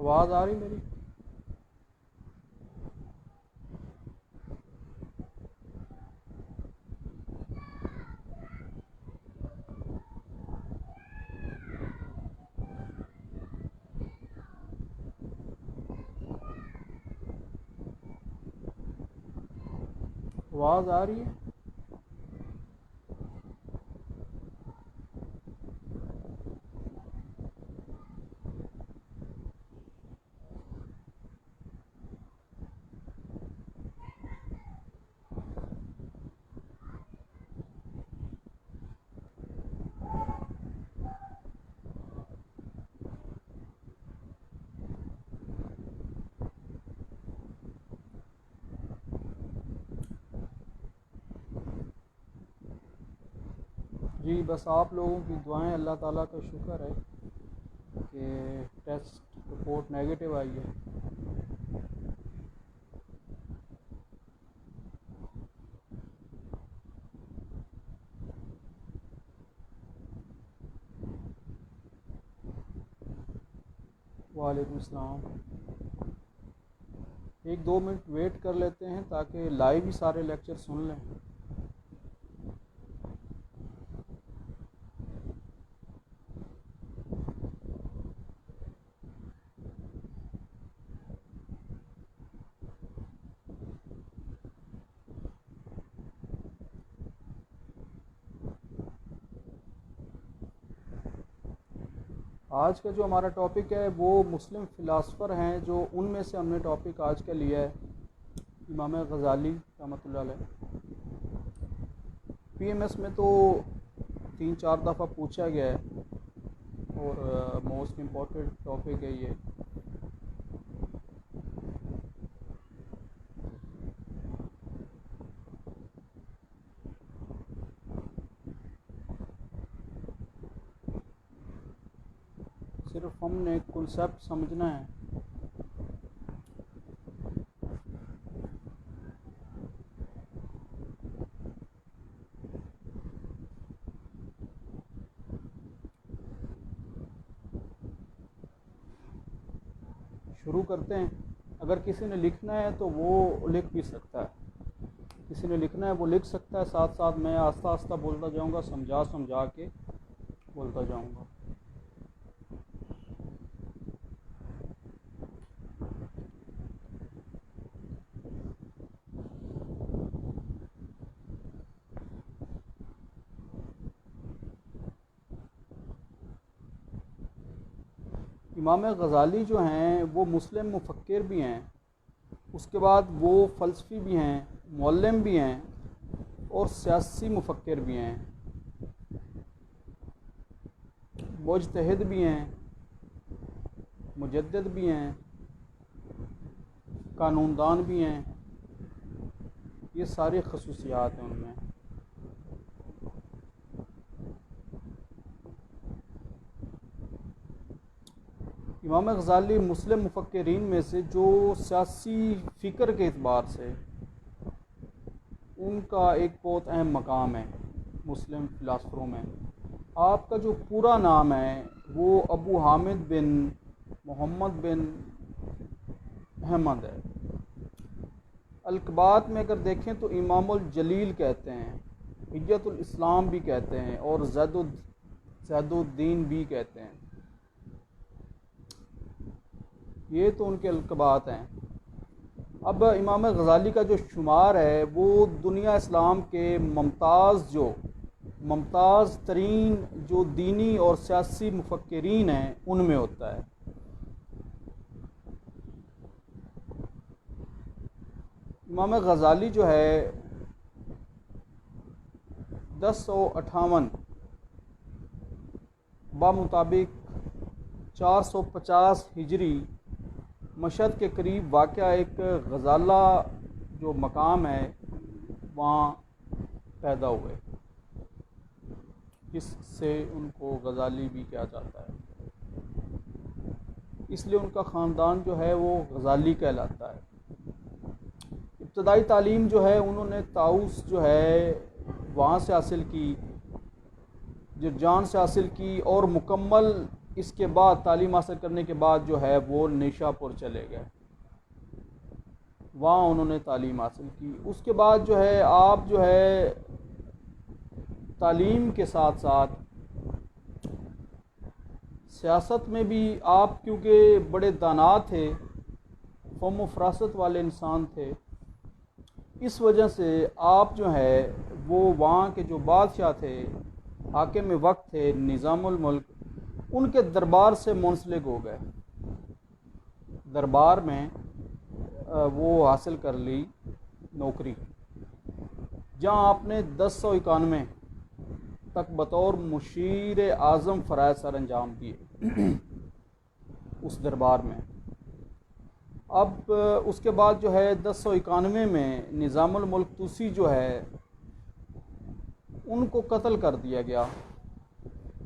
आवाज़ आ रही मेरी? आवाज़ आ रही है? जी, बस आप लोगों की दुआएं, अल्लाह ताला का शुक्र है कि टेस्ट रिपोर्ट नेगेटिव आई है। वालेकुम अस्सलाम। एक दो मिनट वेट कर लेते हैं ताकि लाइव ही सारे लेक्चर सुन लें। आज का जो हमारा टॉपिक है वो मुस्लिम फ़िलासफ़र हैं, जो उनमें से हमने टॉपिक आज का लिया है इमाम गज़ाली रहमतुल्लाह अलैह। पीएमएस में तो 3-4 दफ़ा पूछा गया है और मोस्ट इम्पॉर्टेंट टॉपिक है ये। सिर्फ हमने कॉन्सेप्ट समझना है। शुरू करते हैं। अगर किसी ने लिखना है तो वो लिख भी सकता है, किसी ने लिखना है वो लिख सकता है। साथ साथ मैं आस्ता आस्ता बोलता जाऊंगा, समझा समझा के बोलता जाऊंगा। इमाम गज़ाली जो हैं वो मुस्लिम मुफक्किर भी हैं, उसके बाद वो फ़लसफ़ी भी हैं, मुअल्लिम भी हैं और सियासी मुफक्किर भी हैं, मुज्तहिद भी हैं, मुजद्दिद भी हैं, कानूनदान भी हैं। ये सारी खसूसियात हैं उनमें। इमाम गज़ाली मुस्लिम मुफक्किरीन में से जो सियासी फ़िक्र के एतबार से उनका एक बहुत अहम मकाम है मुस्लिम फ़िलासफ़रों में। आपका जो पूरा नाम है वो अबू हामिद बिन मोहम्मद बिन अहमद है। अलक़बात में अगर देखें तो इमामुल जलील कहते हैं, हिज्जतुल इस्लाम भी कहते हैं और ज़ैदुद्दीन भी कहते हैं। ये तो उनके अलक़बात हैं। अब इमाम गज़ाली का जो शुमार है वो दुनिया इस्लाम के मुमताज़ तरीन जो दीनी और सियासी मुफक्किरीन हैं उनमें होता है। इमाम गज़ाली जो है 1058 बामुताबिक 450 हिजरी मशहद के करीब वाक़या एक गज़ाला जो मकाम है वहाँ पैदा हुए, जिससे उनको गज़ाली भी कहा जाता है। इसलिए उनका ख़ानदान जो है वो गज़ाली कहलाता है। इब्तदाई तालीम जो है उन्होंने ताऊस जो है वहाँ से हासिल की, जर्जान से हासिल की और मुकम्मल इसके बाद तालीम हासिल करने के बाद जो है वो निशापुर चले गए, वहाँ उन्होंने तालीम हासिल की। उसके बाद जो है आप जो है तालीम के साथ साथ सियासत में भी आप, क्योंकि बड़े दाना थे, फ़हम व फ़रासत वाले इंसान थे, इस वजह से आप जो है वो वहाँ के जो बादशाह थे, हाकिम वक्त थे, निज़ामुल मुल्क, उनके दरबार से मुंसलिक हो गए। दरबार में वो हासिल कर ली नौकरी, जहाँ आपने 1091 तक बतौर मुशीर आज़म फ़राइज़ सर अंजाम दिए उस दरबार में। अब उसके बाद जो है 1091 में निज़ामुल मुल्क तुसी जो है उनको कत्ल कर दिया गया,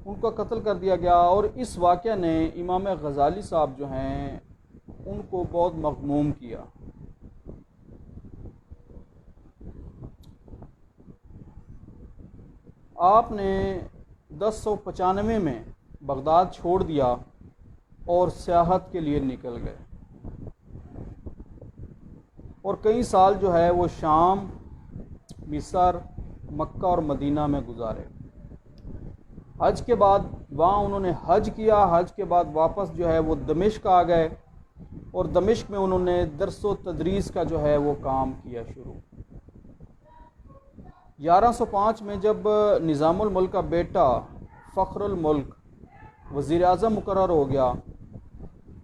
उनका कत्ल कर दिया गया। और इस वाक़या ने इमाम गज़ाली साहब जो हैं उनको बहुत मग़मूम किया। आपने 1095 में बगदाद छोड़ दिया और सियाहत के लिए निकल गए, और कई साल जो है वो शाम, मिस्र, मक्का और मदीना में गुजारे। हज के बाद वहाँ उन्होंने हज किया। हज के बाद वापस जो है वो दमिश्क आ गए, और दमिश्क में उन्होंने दर्स व तदरीस का जो है वो काम किया शुरू। 1105 में जब निज़ामुल मुल्क का बेटा फ़ख्रुल मुल्क वज़ीर आज़म मुकर्रर हो गया,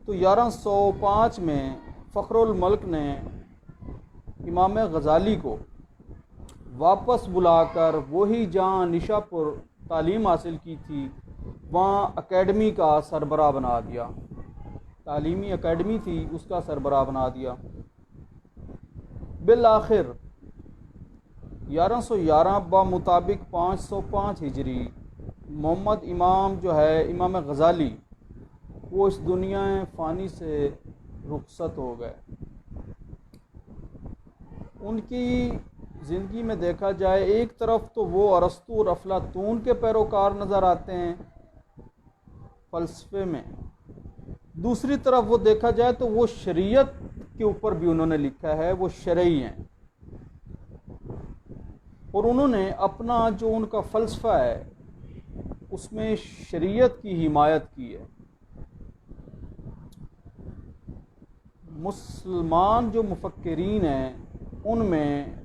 तो 1105 में फ़ख्रुल मुल्क ने इमाम गज़ाली को वापस बुलाकर वही जहाँ निशापुर तालीम हासिल की थी वहाँ अकेडमी का सरबराह बना दिया। तालीमी अकेडमी थी उसका सरबराह बना दिया। बिल आखिर 1111 मुताबिक 505 हिजरी मोहम्मद इमाम जो है, इमाम गज़ाली, वो इस दुनिया फ़ानी से रुखसत हो गए। उनकी ज़िंदगी में देखा जाए, एक तरफ तो वो अरस्तू और अफलातून के पैरोकार नज़र आते हैं फ़लसफ़े में, दूसरी तरफ वो देखा जाए तो वो शरीयत के ऊपर भी उन्होंने लिखा है, वो शरई हैं, और उन्होंने अपना जो उनका फ़लसफ़ा है उसमें शरीयत की हिमायत की है। मुसलमान जो मुफ़क्किरीन हैं उनमें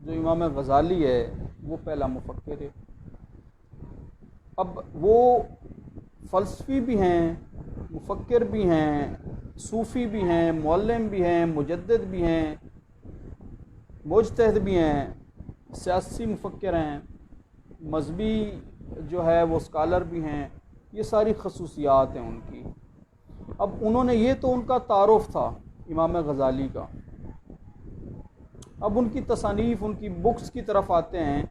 जो इमाम गज़ाली है वो पहला मुफ़क्किर है। अब वो फ़लसफ़ी भी हैं, मुफ़क्किर भी हैं, सूफ़ी भी हैं, मुअल्लिम भी हैं, मुजद्दिद भी हैं, मुज्तहिद भी हैं, सियासी मुफ़क्किर हैं, मज़हबी जो है वो स्कॉलर भी हैं। ये सारी खसूसियात हैं उनकी। अब उन्होंने, ये तो उनका तारुफ़ था इमाम गज़ाली का। अब उनकी तसानीफ़, उनकी बुक्स की तरफ आते हैं,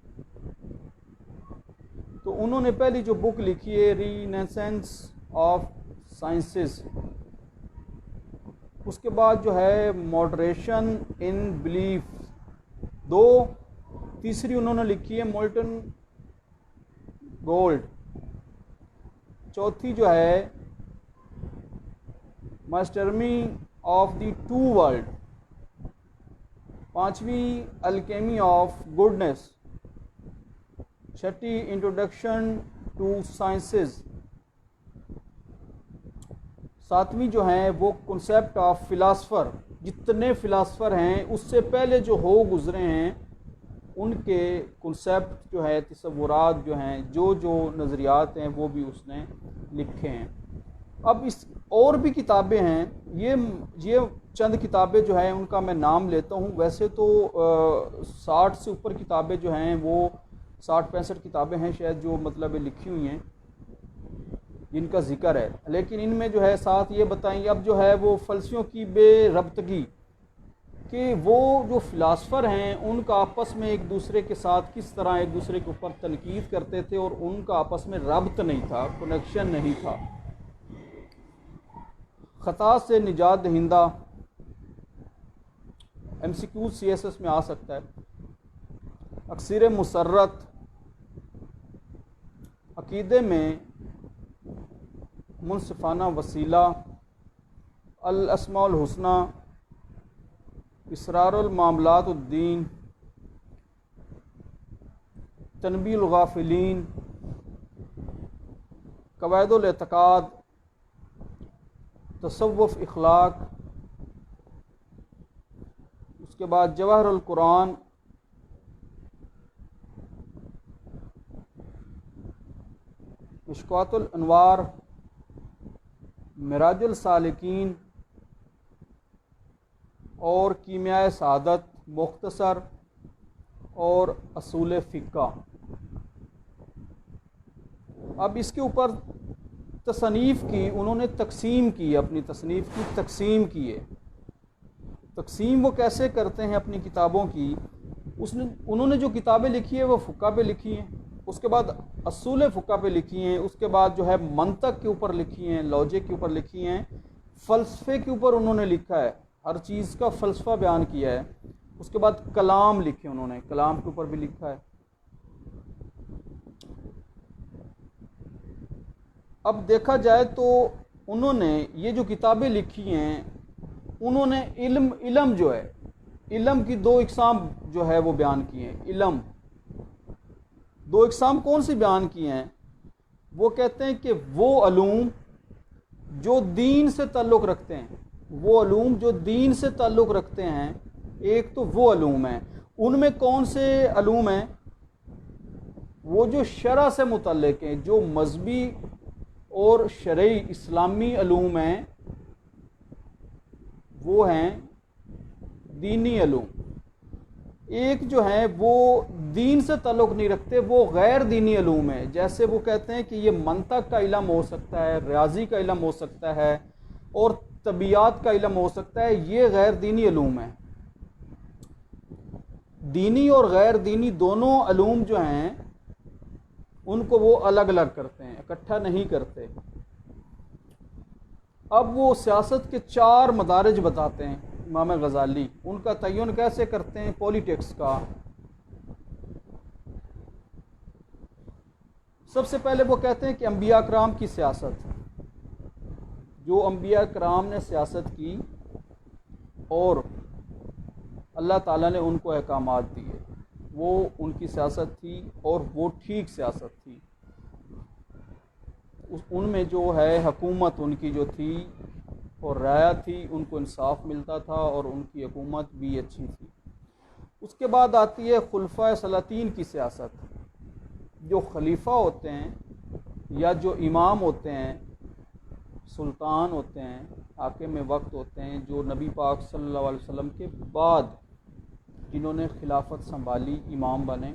तो उन्होंने पहली जो बुक लिखी है रीनेसेंस ऑफ साइंसेस, उसके बाद जो है मॉडरेशन इन बिलीफ, दो, तीसरी उन्होंने लिखी है मोल्टन गोल्ड, चौथी जो है मास्टरमी ऑफ द टू वर्ल्ड, पांचवी Alchemy of goodness, Chhathi introduction to sciences, सातवीं जो है वो कॉन्सेप्ट ऑफ फ़िलासफ़र। जितने फ़िलासफ़र हैं उससे पहले जो हो गुज़रे हैं उनके कॉन्सेप्ट जो है, तसव्वुरात जो हैं, जो नज़रियात हैं, वो भी उसने लिखे हैं। अब इस और भी किताबें हैं, ये चंद किताबें जो हैं उनका मैं नाम लेता हूँ। वैसे तो 60 से ऊपर किताबें जो हैं वो 60-65 किताबें हैं शायद जो मतलब लिखी हुई हैं जिनका ज़िक्र है, लेकिन इनमें जो है साथ ये बताएंगे अब जो है वो फ़लसफियों की बेरब्तगी, कि वो जो फ़िलासफ़र हैं उनका आपस में एक दूसरे के साथ किस तरह एक दूसरे के ऊपर तनकीद करते थे, और उनका आपस में रब्त नहीं था, कनेक्शन नहीं था। ख़ता से निजात दहिंदा MCQ CSS में आ सकता है। अक्सर मुसर्रत, अक़ीदे में मुनसिफाना वसीला, अल अस्माउल हुस्ना, इसरारुल मामलातुद्दीन, तनबीहुल गाफिलीन, कवायदुल एतकाद, तसव्वुफ़ इखलाक, उसके बाद जवाहरुल कुरान, मिशकातुल अनवार, मिराजुल सालिकीन और कीमियाए सादत, मुख्तसर और असूल फ़िक़्ह। अब इसके ऊपर तसनीफ़ की उन्होंने तकसीम की, अपनी तसनीफ़ की तकसीम की है। तकसीम वो कैसे करते हैं अपनी किताबों की, उन्होंने जो किताबें लिखी है वो फ़ुक़हा पे लिखी हैं, उसके बाद असूल फ़ुक़हा पे लिखी हैं, उसके बाद जो है मंतक के ऊपर लिखी हैं, लॉजिक के ऊपर लिखी हैं, फ़लसफ़े के ऊपर उन्होंने लिखा है, हर चीज़ का फ़लसफ़ा बयान किया है। उसके बाद कलाम लिखे उन्होंने, कलाम के ऊपर भी लिखा है। अब देखा जाए तो उन्होंने ये जो किताबें लिखी हैं, उन्होंने इल्म जो है, इल्म की दो इक़साम जो है वो बयान किए हैं। इल्म दो इक़साम कौन सी बयान किए हैं? वो कहते हैं कि वो अलूम जो दीन से ताल्लुक़ रखते हैं, वो अलूम जो दीन से ताल्लुक़ रखते हैं, एक तो वो अलूम हैं। उनमें कौन से अलूम हैं? वो जो शरा से मुतल्लिक़ हैं, जो मज़हबी और शरई इस्लामी अलूम हैं, वो हैं दीनी अलूम। एक जो है वो दीन से ताल्लुक़ नहीं रखते, वो गैर दीनी अलूम है। जैसे वो कहते हैं कि ये मंतक का इल्म हो सकता है, रियाजी का इल्म हो सकता है और तबीयात का इल्म हो सकता है, ये गैर दीनी अलूम है। दीनी और गैर दीनी दोनों अलूम जो हैं उनको वो अलग अलग करते हैं, इकट्ठा नहीं करते। अब वो सियासत के 4 मदारिज बताते हैं इमाम गज़ाली। उनका तयन कैसे करते हैं पॉलिटिक्स का? सबसे पहले वो कहते हैं कि अंबिया कराम की सियासत, जो अंबिया कराम ने सियासत की और अल्लाह ताला ने उनको अहकामात दिए, वो उनकी सियासत थी और वो ठीक सियासत थी। उनमें जो है हुकूमत उनकी जो थी और राया थी, उनको इंसाफ मिलता था और उनकी हुकूमत भी अच्छी थी। उसके बाद आती है खुलफा सलातीन की सियासत। जो खलीफा होते हैं या जो इमाम होते हैं, सुल्तान होते हैं, हाकिम वक्त होते हैं, जो नबी पाक सल्लल्लाहु अलैहि वसल्लम के बाद जिन्होंने खिलाफत संभाली, इमाम बने,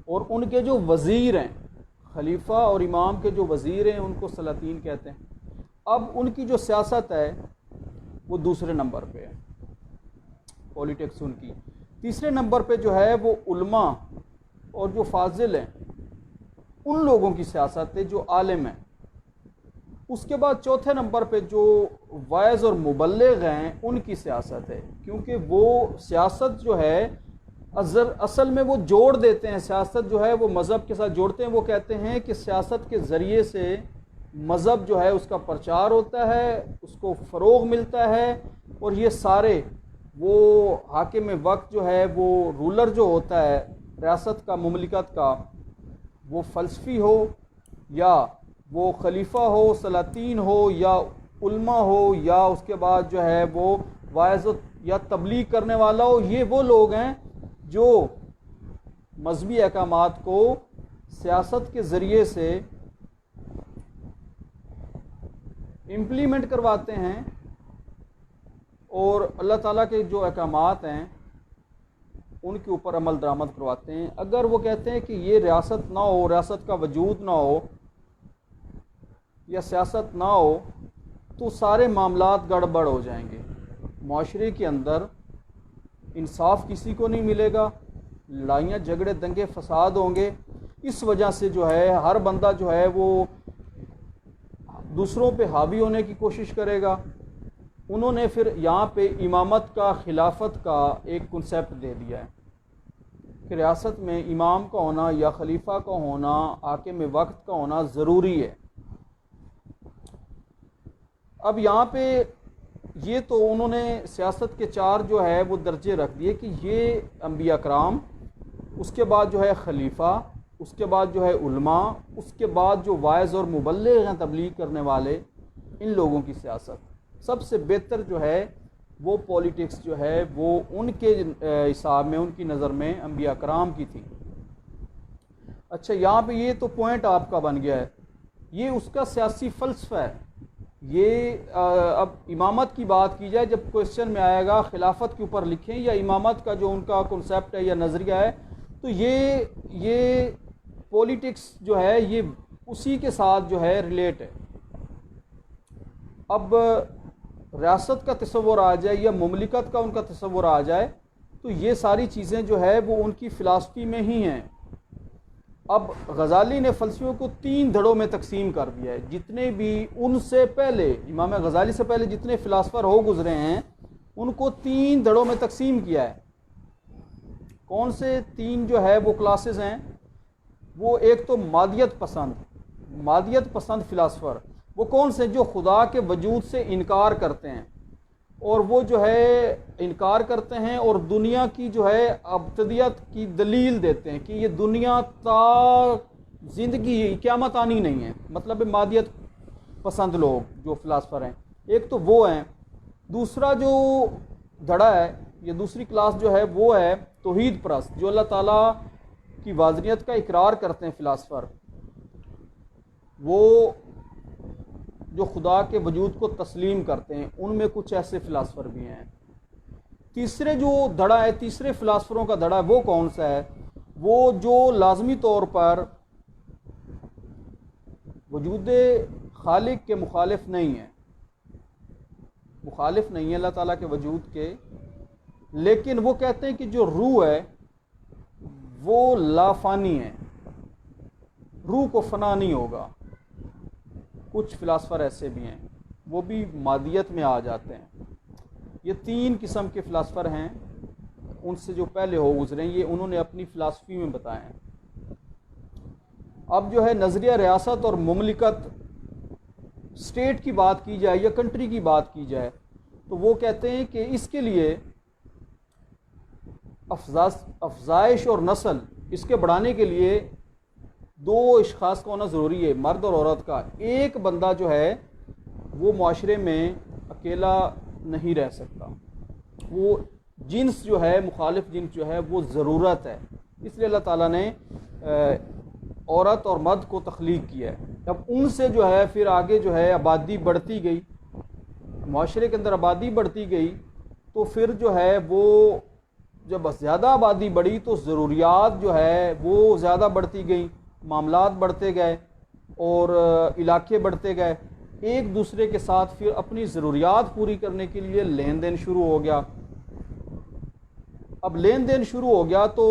और उनके जो वज़ीर हैं, खलीफा और इमाम के जो वज़ीर हैं, उनको सलातीन कहते हैं। अब उनकी जो सियासत है वो दूसरे नंबर पे है, पॉलिटिक्स उनकी। तीसरे नंबर पे जो है वो उलमा और जो फाजिल हैं, उन लोगों की सियासत है जो आलिम हैं। उसके बाद चौथे नंबर पे जो वाइज़ और मुबल्लिग हैं, उनकी सियासत है, क्योंकि वो सियासत जो है असल में वो जोड़ देते हैं, सियासत जो है वो मज़हब के साथ जोड़ते हैं। वो कहते हैं कि सियासत के ज़रिए से मज़हब जो है उसका प्रचार होता है, उसको फ़रोग़ मिलता है, और ये सारे वो हाकिम वक्त जो है, वो रूलर जो होता है रियासत का, मुमलिकत का, वो फ़लसफ़ी हो या वो खलीफा हो, सलातीन हो या उल्मा हो, या उसके बाद जो है वो वाइज़ या तबलीग करने वाला हो, ये वो लोग हैं जो मज़हबी अहकामात को सियासत के ज़रिए से इम्प्लीमेंट करवाते हैं और अल्लाह ताला के जो अहकामात हैं उनके ऊपर अमल दरामद करवाते हैं। अगर वो कहते हैं कि ये रियासत ना हो, रियासत का वजूद ना हो या सियासत ना हो, तो सारे मामलात गड़बड़ हो जाएंगे। माशरे के अंदर इंसाफ किसी को नहीं मिलेगा, लड़ाइयाँ झगड़े दंगे फसाद होंगे। इस वजह से जो है हर बंदा जो है वो दूसरों पे हावी होने की कोशिश करेगा। उन्होंने फिर यहाँ पे इमामत का, खिलाफत का एक कॉन्सेप्ट दे दिया है कि रियासत में इमाम का होना या खलीफा का होना, हाकिम वक्त का होना ज़रूरी है। अब यहाँ पे ये तो उन्होंने सियासत के चार जो है वो दर्जे रख दिए कि ये अम्बिया कराम, उसके बाद जो है खलीफा, उसके बाद जो है उलमा, उसके बाद जो वाइज और मुबल्लिग हैं तबलीग करने वाले, इन लोगों की सियासत सबसे बेहतर जो है वो पॉलिटिक्स जो है वो उनके हिसाब में, उनकी नज़र में अम्बिया कराम की थी। अच्छा, यहाँ पे ये तो पॉइंट आपका बन गया है, ये उसका सियासी फ़लसफ़ा है। ये अब इमामत की बात की जाए, जब क्वेश्चन में आएगा खिलाफत के ऊपर लिखें या इमामत का जो उनका कॉन्सेप्ट है या नज़रिया है, तो ये पॉलिटिक्स जो है ये उसी के साथ जो है रिलेट है। अब रियासत का तस्वुर आ जाए या मुमलिकत का उनका तस्वुर आ जाए, तो ये सारी चीज़ें जो है वो उनकी फ़िलासफ़ी में ही हैं। अब गज़ाली ने फ़लसफ़े को 3 धड़ों में तकसीम कर दिया है। जितने भी उनसे पहले, इमाम गज़ाली से पहले जितने फ़िलासफ़र हो गुज़रे हैं, उनको 3 धड़ों में तकसीम किया है। कौन से 3 जो है वो क्लासेस हैं? वो एक तो मादियत पसंद फ़िलासफ़र, वो कौन से? जो खुदा के वजूद से इनकार करते हैं, और वो जो है इनकार करते हैं और दुनिया की जो है अब्तदियत की दलील देते हैं कि ये दुनिया ज़िंदगी क़यामत आनी नहीं है। मतलब मादियत पसंद लोग जो फ़िलासफ़र हैं, एक तो वो हैं। दूसरा जो धड़ा है, ये दूसरी क्लास जो है वो है तौहीद परस्त, जो अल्लाह ताला की वाज़नियत का इकरार करते हैं फ़िलासफ़र, वो जो खुदा के वजूद को तस्लीम करते हैं। उनमें कुछ ऐसे फ़िलासफ़र भी हैं। तीसरे जो धड़ा है, तीसरे फ़िलासफ़रों का धड़ा, वो कौन सा है? वो जो लाज़मी तौर पर वजूद खालिक के मुखालिफ नहीं है, अल्लाह ताला के वजूद के, लेकिन वो कहते हैं कि जो रूह है वो लाफानी है, रूह को फना नहीं होगा। कुछ फ़िलासफ़र ऐसे भी हैं, वो भी मादियत में आ जाते हैं। ये 3 किस्म के फ़िलासफ़र हैं, उनसे जो पहले हो गुजरे, ये उन्होंने अपनी फ़िलासफ़ी में बताए हैं। अब जो है नज़रिया रियासत और मुमलिकत, स्टेट की बात की जाए या कंट्री की बात की जाए, तो वो कहते हैं कि इसके लिए अफजाइश और नस्ल, इसके बढ़ाने के लिए 2 अशख़ास का होना ज़रूरी है, मर्द और औरत का। एक बंदा जो है वो माशरे में अकेला नहीं रह सकता, वो जिन्स जो है, मुखालिफ जिन्स जो है वो ज़रूरत है। इसलिए अल्लाह ताला ने औरत और मर्द को तख्लीक किया है। अब उनसे जो है फिर आगे जो है आबादी बढ़ती गई, माशरे के अंदर आबादी बढ़ती गई, तो फिर जो है वो जब ज़्यादा आबादी बढ़ी तो ज़रूरियात जो है वो ज़्यादा बढ़ती गई, मामलात बढ़ते गए और इलाके बढ़ते गए। एक दूसरे के साथ फिर अपनी ज़रूरियात पूरी करने के लिए लेन देन शुरू हो गया। अब लेन देन शुरू हो गया तो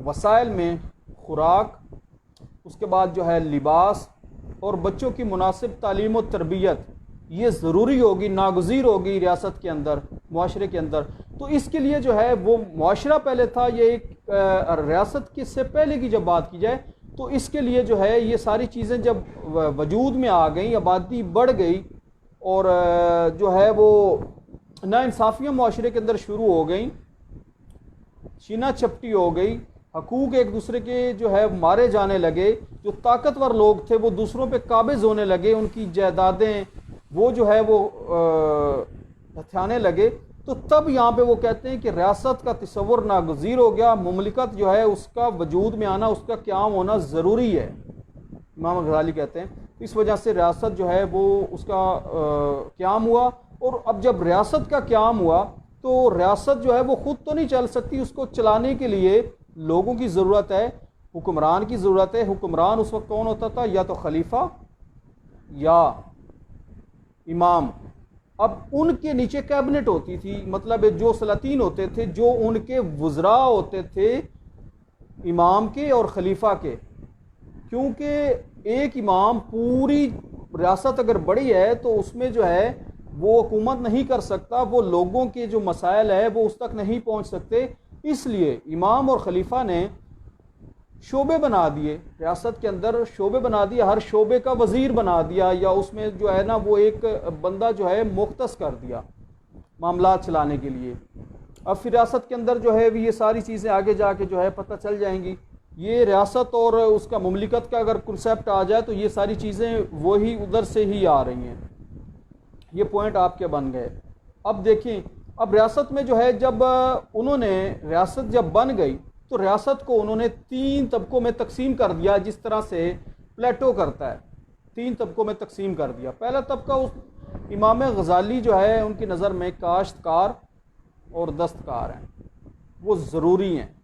वसाइल में खुराक, उसके बाद जो है लिबास और बच्चों की मुनासिब तालीम और तरबियत, ये ज़रूरी होगी, नागज़ीर होगी रियासत के अंदर, मुआशरे के अंदर। तो इसके लिए जो है वो मुआशरा पहले था, ये एक रियासत के से पहले की जब बात की जाए, तो इसके लिए जो है ये सारी चीज़ें जब वजूद में आ गई, आबादी बढ़ गई और जो है वो नाइंसाफ़ियाँ मुआशरे के अंदर शुरू हो गई, शीना चपटी हो गई, हकूक़ एक दूसरे के जो है मारे जाने लगे, जो ताकतवर लोग थे वो दूसरों पे काबिज़ होने लगे, उनकी जायदादें वो जो है वो हथियाने लगे। तो तब यहाँ पे वो कहते हैं कि रियासत का तस्वुर नागज़ीर हो गया, मुमलिकत जो है उसका वजूद में आना, उसका क़याम होना ज़रूरी है, इमाम गज़ाली कहते हैं। इस वजह से रियासत जो है वो उसका क़याम हुआ। और अब जब रियासत का क़याम हुआ तो रियासत जो है वो ख़ुद तो नहीं चल सकती, उसको चलाने के लिए लोगों की ज़रूरत है, हुक्मरान की ज़रूरत है। हुक्मरान उस वक्त कौन होता था? या तो खलीफा या इमाम। अब उनके नीचे कैबिनेट होती थी, मतलब जो सलातीन होते थे, जो उनके वज़रा होते थे इमाम के और खलीफा के, क्योंकि एक इमाम पूरी रियासत अगर बड़ी है तो उसमें जो है वो हुकूमत नहीं कर सकता, वो लोगों के जो मसाइल है वो उस तक नहीं पहुंच सकते। इसलिए इमाम और खलीफा ने शोबे बना दिए, रियासत के अंदर शोबे बना दिए, हर शोबे का वज़ीर बना दिया, या उसमें जो है ना वो एक बंदा जो है मुख्तस कर दिया मामलात चलाने के लिए। अब फिर रियासत के अंदर जो है ये सारी चीज़ें आगे जाके जो है पता चल जाएंगी। ये रियासत और उसका मुमलिकत का अगर कंसेप्ट आ जाए तो ये सारी चीज़ें वही उधर से ही आ रही हैं। ये पॉइंट आपके बन गए। अब देखें, अब रियासत में जो है जब उन्होंने रियासत जब बन गई तो रियासत को उन्होंने 3 तबकों में तकसीम कर दिया, जिस तरह से प्लेटो करता है, 3 तबकों में तकसीम कर दिया। पहला तबका उस इमाम गज़ाली जो है उनकी नज़र में काश्तकार और दस्तकार हैं, वो ज़रूरी हैं।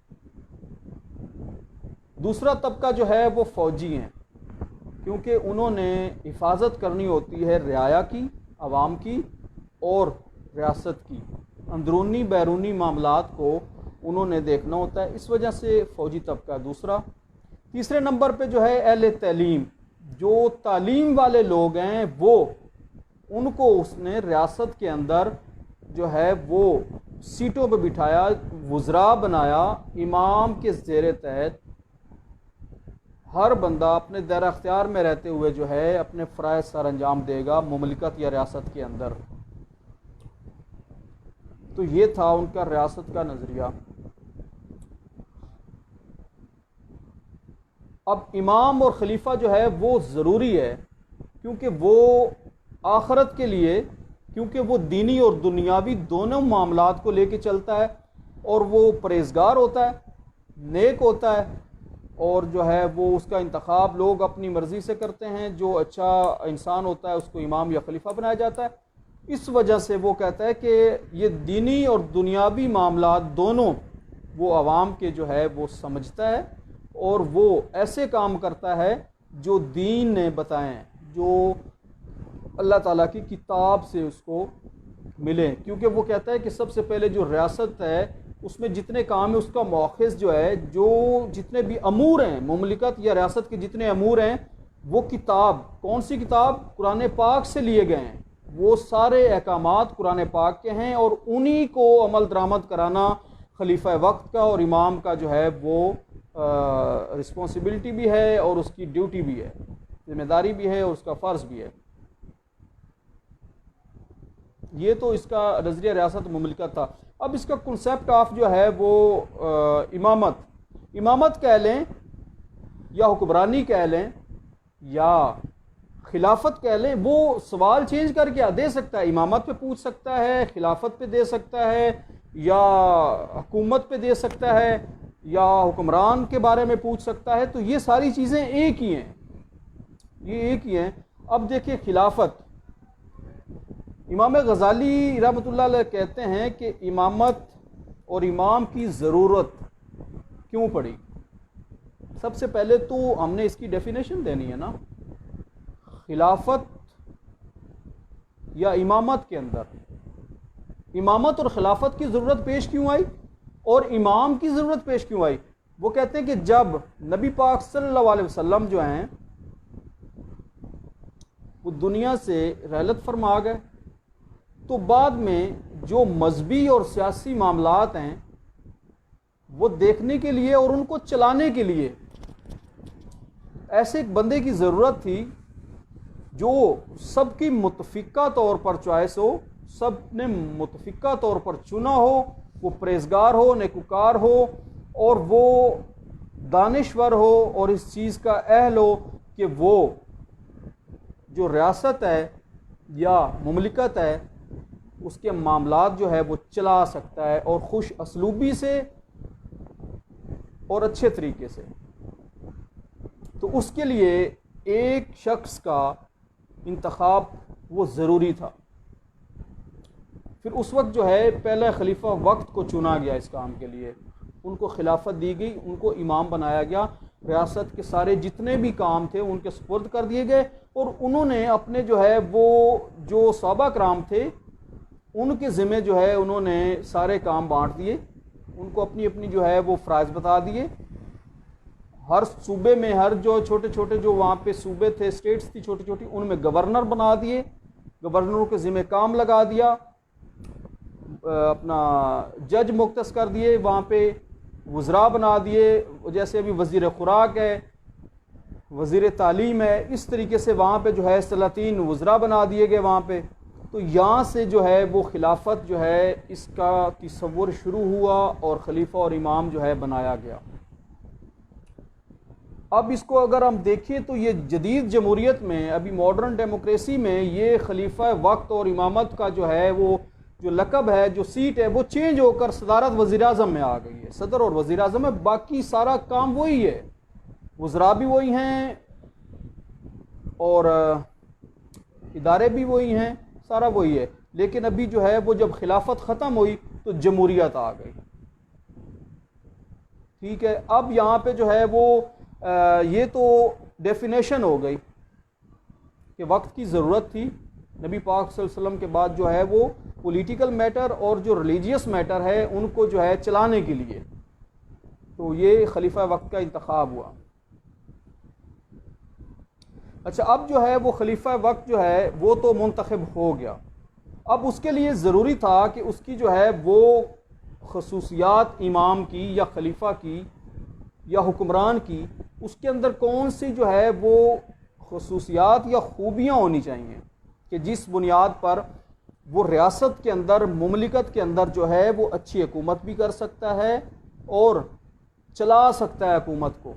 दूसरा तबका जो है वो फ़ौजी हैं, क्योंकि उन्होंने हिफाजत करनी होती है रियाया की, अवाम की और रियासत की, अंदरूनी बैरूनी मामलात को उन्होंने देखना होता है, इस वजह से फ़ौजी तबका दूसरा। तीसरे नंबर पे जो है अहले तलीम, जो तालीम वाले लोग हैं वो, उनको उसने रियासत के अंदर जो है वो सीटों पे बिठाया, वज़रा बनाया। इमाम के ज़ेरे तहत हर बंदा अपने दायरा अख्तियार में रहते हुए जो है अपने फ़राइज़ सर अंजाम देगा मुमलिकत या रियासत के अंदर। तो ये था उनका रियासत का नज़रिया। अब इमाम और खलीफा जो है वो ज़रूरी है, क्योंकि वो आखरत के लिए, क्योंकि वो दीनी और दुनियावी दोनों मामलात को लेके चलता है, और वो परहेज़गार होता है, नेक होता है, और जो है वो उसका इंतखाब लोग अपनी मर्ज़ी से करते हैं। जो अच्छा इंसान होता है उसको इमाम या खलीफा बनाया जाता है। इस वजह से वो कहता है कि ये दीनी और दुनियावी मामलात दोनों वो आवाम के जो है वो समझता है, और वो ऐसे काम करता है जो दीन ने बताएं, जो अल्लाह ताला की किताब से उसको मिले। क्योंकि वो कहता है कि सबसे पहले जो रियासत है उसमें जितने काम है उसका मौखिज़ जो है, जो जितने भी अमूर हैं मुमलिकत या रियासत के जितने अमूर हैं, वो किताब, कौन सी किताब? कुरान पाक से लिए गए हैं। वो सारे अहकामात कुरान पाक के हैं, और उन्हीं को अमल दरामद कराना खलीफा वक्त का और इमाम का जो है वो रिस्पॉन्सिबिलिटी भी है, और उसकी ड्यूटी भी है, जिम्मेदारी भी है, और उसका फ़र्ज़ भी है। ये तो इसका नज़रिया रियासत मुमलिकत था। अब इसका कंसेप्ट ऑफ जो है वो इमामत कह लें, या हुक्मरानी कह लें, या खिलाफत कह लें, वो सवाल चेंज करके दे सकता है। इमामत पे पूछ सकता है, खिलाफत पे दे सकता है, या हुकूमत पे दे सकता है, या हुक्मरान के बारे में पूछ सकता है। तो ये सारी चीज़ें एक ही हैं, ये एक ही हैं। अब देखिए खिलाफत, इमाम गज़ाली रहमतुल्लाह अलैह कहते हैं कि इमामत और इमाम की ज़रूरत क्यों पड़ी। सबसे पहले तो हमने इसकी डेफिनेशन देनी है ना, खिलाफत या इमामत के अंदर इमामत और खिलाफत की ज़रूरत पेश क्यों आई, और इमाम की ज़रूरत पेश क्यों आई। वो कहते हैं कि जब नबी पाक सल्लल्लाहु अलैहि वसल्लम जो हैं वो दुनिया से रहलत फरमा गए, तो बाद में जो मजहबी और सियासी मामलात हैं वो देखने के लिए और उनको चलाने के लिए ऐसे एक बंदे की ज़रूरत थी जो सबकी मुतफ़िका तौर पर चॉइस हो, सब ने मुतफ़िका तौर पर चुना हो, वो परहेज़गार हो, नेकुकार हो, और वो दानिश्वर हो, और इस चीज़ का अहल हो कि वो जो रियासत है या मुमलिकत है उसके मामलात जो है वो चला सकता है, और खुश असलूबी से और अच्छे तरीके से। तो उसके लिए एक शख्स का इंतखाब वो ज़रूरी था। फिर उस वक्त जो है पहले खलीफा वक्त को चुना गया इस काम के लिए, उनको खिलाफत दी गई, उनको इमाम बनाया गया, रियासत के सारे जितने भी काम थे उनके सुपुर्द कर दिए गए, और उन्होंने अपने जो है वो जो सहाबा कराम थे उनके ज़िम्मे जो है उन्होंने सारे काम बांट दिए, उनको अपनी अपनी जो है वो फ़राइज़ बता दिए। हर सूबे में, हर जो छोटे छोटे जो वहाँ पे सूबे थे, स्टेट्स थी छोटी छोटी, उनमें गवर्नर बना दिए, गवर्नरों के ज़िम्मे काम लगा दिया, अपना जज मुख्तस कर दिए वहाँ पे, वज़रा बना दिए, जैसे अभी वज़ीर खुराक है, वज़ीर तालीम है, इस तरीके से वहाँ पे जो है सलातीन वज़रा बना दिए गए वहाँ पे। तो यहाँ से जो है वो खिलाफत जो है इसका तसव्वुर शुरू हुआ और खलीफा और इमाम जो है बनाया गया। अब इसको अगर हम देखें तो ये जदीद जमहूरियत में, अभी मॉडर्न डेमोक्रेसी में, ये खलीफा वक्त और इमामत का जो है वो जो लक़ब है, जो सीट है, वो चेंज होकर सदारत वज़ीर-ए-आज़म में आ गई है। सदर और वज़ीर-ए-आज़म में बाकी सारा काम वही है, वज़रा भी वही हैं और इदारे भी वही हैं, सारा वही है। लेकिन अभी जो है वो जब खिलाफत ख़त्म हुई तो जमहूरियत आ गई। ठीक है, अब यहाँ पे जो है वो ये तो डेफिनेशन हो गई कि वक्त की ज़रूरत थी। नबी पाक सल्लल्लाहु अलैहि वसल्लम के बाद जो है वो पॉलिटिकल मैटर और जो रिलीजियस मैटर है उनको जो है चलाने के लिए, तो ये खलीफा वक्त का इंतखाब हुआ। अच्छा, अब जो है वो खलीफा वक्त जो है वो तो मुंतखब हो गया। अब उसके लिए ज़रूरी था कि उसकी जो है वो खसूसियात इमाम की या खलीफा की या हुक्मरान की, उसके अंदर कौन सी जो है वो खसूसियात या खूबियाँ होनी चाहिए कि जिस बुनियाद पर वो रियासत के अंदर, मुमलिकत के अंदर जो है वो अच्छी हुकूमत भी कर सकता है और चला सकता है हुकूमत को,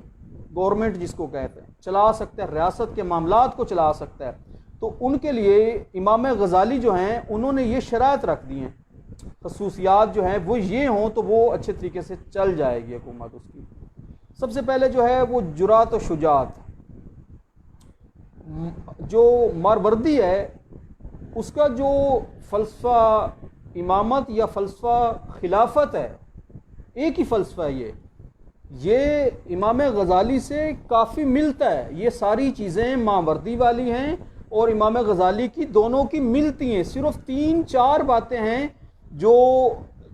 गवर्नमेंट जिसको कहते हैं, चला सकता है, रियासत के मामलात को चला सकता है। तो उनके लिए इमाम गज़ाली जो हैं उन्होंने ये शराइत रख दी हैं, खसूसियात जो हैं वो ये हों तो वो अच्छे तरीके से चल जाएगी हुकूमत उसकी। सबसे पहले जो है वो जुरात और शुजात, जो मारवर्दी है उसका जो फ़लसफ़ा इमामत या फ़लसफ़ा खिलाफत है, एक ही फ़लसफ़ा है ये इमाम गज़ाली से काफ़ी मिलता है। ये सारी चीज़ें मावरदी वाली हैं और इमाम गज़ाली की दोनों की मिलती हैं। सिर्फ 3-4 बातें हैं जो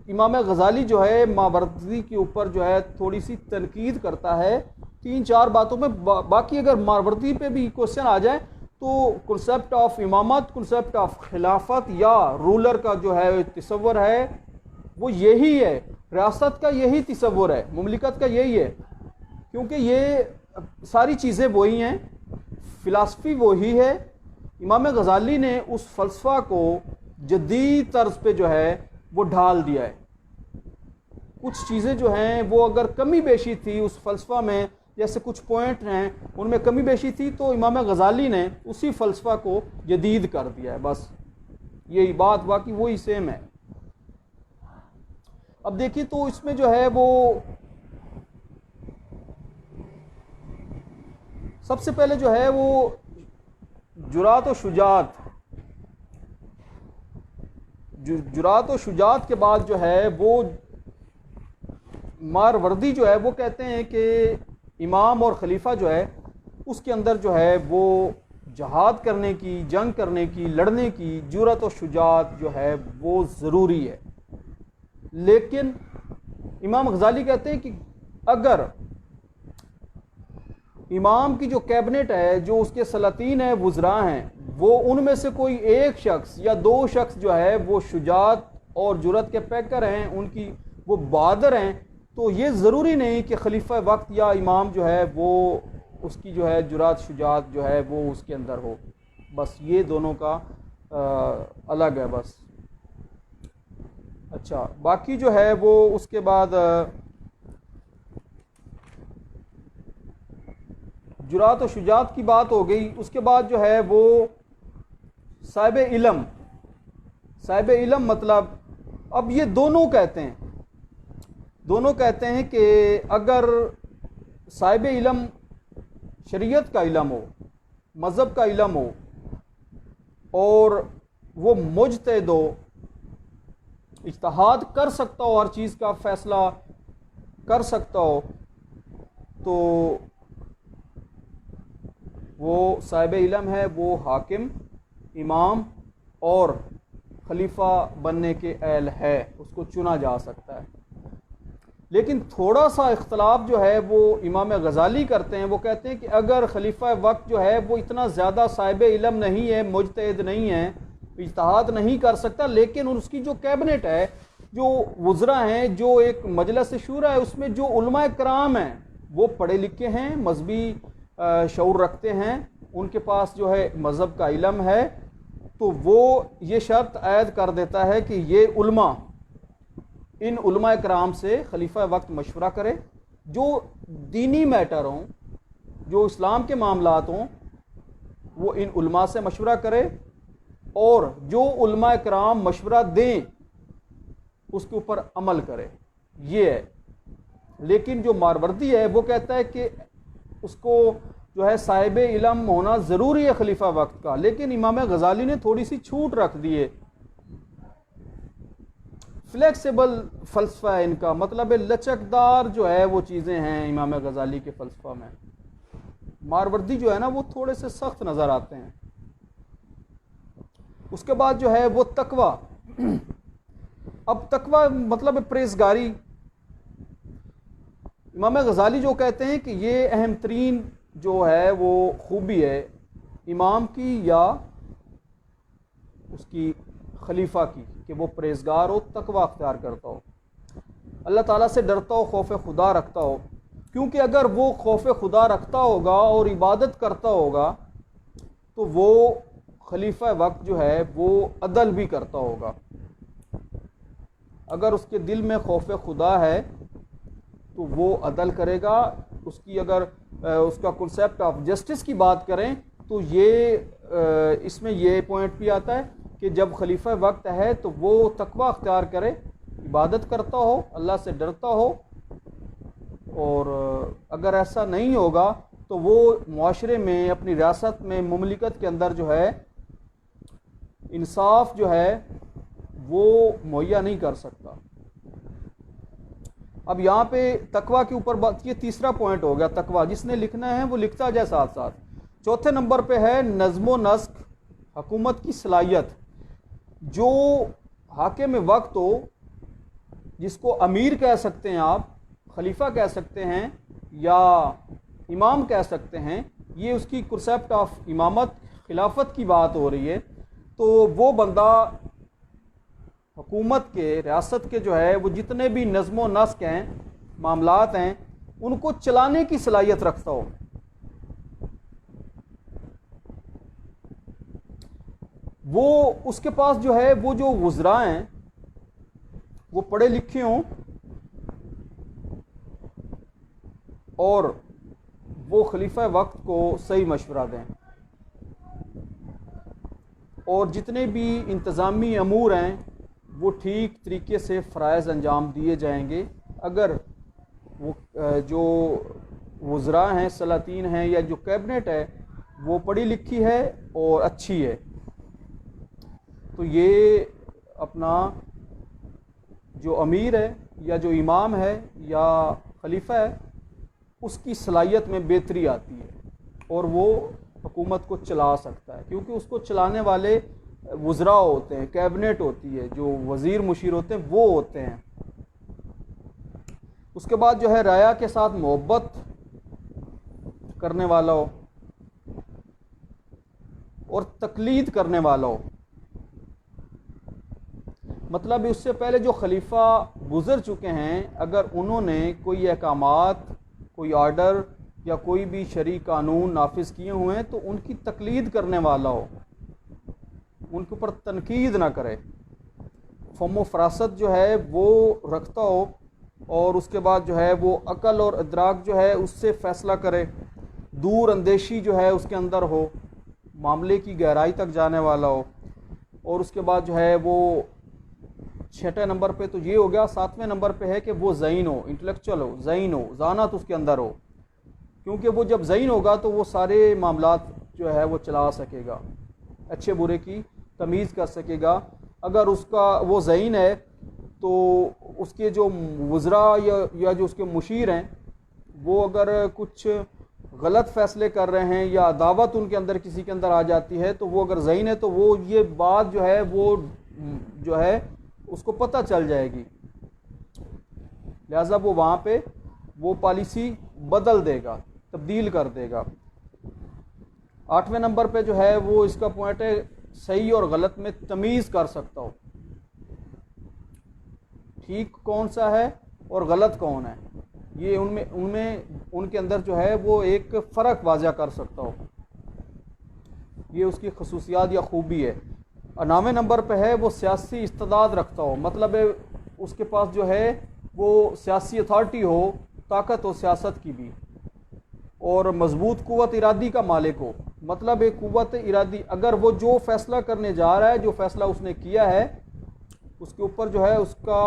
इमाम गज़ाली जो है मावरदी के ऊपर जो है थोड़ी सी तनकीद करता है 3-4 बातों में। बाकी अगर मावरदी पे भी क्वेश्चन आ जाए तो कंसेप्ट ऑफ इमामत, कंसेप्ट ऑफ खिलाफत या रूलर का जो है तसव्वुर है वो यही है, रियासत का यही तसव्वुर है, मुमलिकत का यही है, क्योंकि ये सारी चीज़ें वही हैं, फ़िलासफ़ी वही है। इमाम गज़ाली ने उस फ़लसफ़ा को जदीद तर्ज पे जो है वो ढाल दिया है। कुछ चीज़ें जो हैं वो अगर कमी बेशी थी उस फ़लसफ़ा में, जैसे कुछ पॉइंट हैं उनमें कमी बेशी थी, तो इमाम गज़ाली ने उसी फ़लसफ़ा को जदीद कर दिया है, बस यही बात, बाकी वही सेम है। अब देखिए तो इसमें जो है वो सबसे पहले जो है वो जुरात और शुजात, जुरात और शुजात के बाद जो है वो मारवर्दी जो है वो कहते हैं कि इमाम और खलीफा जो है उसके अंदर जो है वो जहाद करने की, जंग करने की, लड़ने की जुरत और शुजात जो है वो ज़रूरी है। लेकिन इमाम गज़ाली कहते हैं कि अगर इमाम की जो कैबिनेट है, जो उसके सलातीन है, वज़रा हैं, वो उनमें से कोई एक शख्स या 2 शख्स जो है वो शुजात और जुरत के पैकर हैं, उनकी वो बहादुर हैं, तो ये ज़रूरी नहीं कि खलीफा वक्त या इमाम जो है वो उसकी जो है जुरात शुजात जो है वो उसके अंदर हो। बस ये दोनों का अलग है बस। अच्छा, बाकी जो है वो उसके बाद जुरात और शुजात की बात हो गई। उसके बाद जो है वो साहिब इल्म, साहिब इल्म मतलब अब ये दोनों कहते हैं कि अगर साहिब इल्म शरीयत का इल्म हो, मज़हब का इल्म हो और वो मुज्तहिद हो, इज्तिहाद कर सकता हो, हर चीज़ का फ़ैसला कर सकता हो, तो वो साहिब इल्म है, वो हाकिम, इमाम और खलीफा बनने के अहल है, उसको चुना जा सकता है। लेकिन थोड़ा सा इख्तलाफ जो है वो इमाम गज़ाली करते हैं। वो कहते हैं कि अगर खलीफा वक्त जो है वो इतना ज़्यादा साहिब इल्म नहीं है, मुज्तहिद नहीं है, इज्तिहाद नहीं कर सकता, लेकिन उसकी जो कैबिनेट है जो वज़रा हैं, जो एक मजलिस शूरा है, उसमें जो उलमाए कराम हैं वो पढ़े लिखे हैं, मजहबी शऊर रखते हैं, उनके पास जो है मज़हब का इल्म है, तो वो ये शर्त आयद कर देता है कि ये उलमा इन उलमाए कराम से खलीफा वक्त मशवरा करे, जो दीनी मैटर हों, जो इस्लाम के मामलात हों, वो इन उलमा से मशवरा करे, और जो उलमाए कराम मशवरा दें उसके ऊपर अमल करे, ये है। लेकिन जो मारवर्दी है वो कहता है कि उसको जो है साहिब इल्म होना ज़रूरी है खलीफा वक्त का, लेकिन इमाम गजाली ने थोड़ी सी छूट रख दी है। फ्लेक्सिबल फ़लसफ़ा है इनका, मतलब है लचकदार जो है वो चीज़ें हैं इमाम गजाली के फ़लसफ़ा में। मारवर्दी जो है ना वो थोड़े से सख्त नज़र आते हैं। उसके बाद जो है वो तकवा। अब तकवा मतलब परहेज़गारी। इमाम गजाली जो कहते हैं कि ये अहम तरीन जो है वो खूबी है इमाम की या उसकी खलीफा की, कि वो परहेज़गार हो, तकवा अख्तियार करता हो, अल्लाह ताला से डरता हो, खौफ खुदा रखता हो। क्योंकि अगर वो खौफ खुदा रखता होगा और इबादत करता होगा तो वो खलीफा वक्त जो है वो अदल भी करता होगा। अगर उसके दिल में खौफ खुदा है तो वो अदल करेगा। उसकी अगर उसका कॉन्सेप्ट ऑफ जस्टिस की बात करें तो ये इसमें ये पॉइंट भी आता है कि जब खलीफा वक्त है तो वो तकवा अख्तियार करे, इबादत करता हो, अल्लाह से डरता हो, और अगर ऐसा नहीं होगा तो वो मुआशरे में, अपनी रियासत में, मुमलिकत के अंदर जो है इंसाफ जो है वो मुहैया नहीं कर सकता। अब यहाँ पे तकवा के ऊपर बात, ये तीसरा पॉइंट हो गया तकवा। जिसने लिखना है वो लिखता जाए साथ साथ। चौथे नंबर पे है नज़्म नस्क, हुकूमत की सलाहियत। जो हाकिम वक्त हो, जिसको अमीर कह सकते हैं आप, खलीफा कह सकते हैं या इमाम कह सकते हैं, ये उसकी कॉन्सेप्ट ऑफ इमामत, खिलाफत की बात हो रही है। तो वो बंदा हुकूमत के, रियासत के जो है वो जितने भी नज़्म नस्क हैं, मामलात हैं, उनको चलाने की सलाहियत रखता हो। वो उसके पास जो है वो जो वज़रा हैं वो पढ़े लिखे हों और वो खलीफा वक्त को सही मशवरा दें, और जितने भी इंतज़ामी अमूर हैं वो ठीक तरीके से फ़राइज़ अंजाम दिए जाएंगे अगर वो जो वज़रा हैं, सलातीन हैं, या जो कैबिनेट है वो पढ़ी लिखी है और अच्छी है। तो ये अपना जो अमीर है या जो इमाम है या खलीफा है उसकी सलाहियत में बेहतरी आती है और वो हुकूमत को चला सकता है, क्योंकि उसको चलाने वाले वज़रा होते हैं, कैबिनेट होती है, जो वज़ीर मुशीर होते हैं वो होते हैं। उसके बाद जो है राया के साथ मोहब्बत करने वाला हो और तकलीद करने वाला हो। मतलब उससे पहले जो खलीफा गुजर चुके हैं, अगर उन्होंने कोई अहकामात, कोई ऑर्डर या कोई भी शरई कानून नाफिज किए हुए हैं तो उनकी तकलीद करने वाला हो, उनके ऊपर तनकीद ना करे, फ़हम फ़रासत जो है वो रखता हो, और उसके बाद जो है वो अकल और इदराक जो है उससे फ़ैसला करे, दूर अंदेशी जो है उसके अंदर हो, मामले की गहराई तक जाने वाला हो। और उसके बाद जो है वो छठे नंबर पे तो ये हो गया। सातवें नंबर पे है कि वो ज़हीन हो, इंटेलेक्चुअल हो, ज़हीन हो, ज़ानत उसके अंदर हो, क्योंकि वो जब ज़हीन होगा तो वो सारे मामलात जो है वो चला सकेगा, अच्छे बुरे की तमीज़ कर सकेगा। अगर उसका वो ज़हीन है तो उसके जो वज़रा या जो उसके मुशीर हैं वो अगर कुछ गलत फ़ैसले कर रहे हैं या दावत उनके अंदर किसी के अंदर आ जाती है तो वो अगर ज़हीन है तो वो ये बात जो है वो जो है उसको पता चल जाएगी, लिहाजा वो वहाँ पे वो पॉलिसी बदल देगा, तब्दील कर देगा। आठवें नंबर पे जो है वो इसका पॉइंट है सही और गलत में तमीज़ कर सकता हो। ठीक कौन सा है और गलत कौन है, ये उनके अंदर जो है वो एक फ़र्क वाज़ा कर सकता हो। ये उसकी खसूसियात या खूबी है। 9वें नंबर पे है वो सियासी इस्तेदाद रखता हो, मतलब है उसके पास जो है वो सियासी अथॉरिटी हो, ताकत हो सियासत की भी, और मजबूत कुव्वत इरादी का मालिक हो, मतलब एक कुव्वत इरादी, अगर वो जो फैसला करने जा रहा है, जो फैसला उसने किया है, उसके ऊपर जो है उसका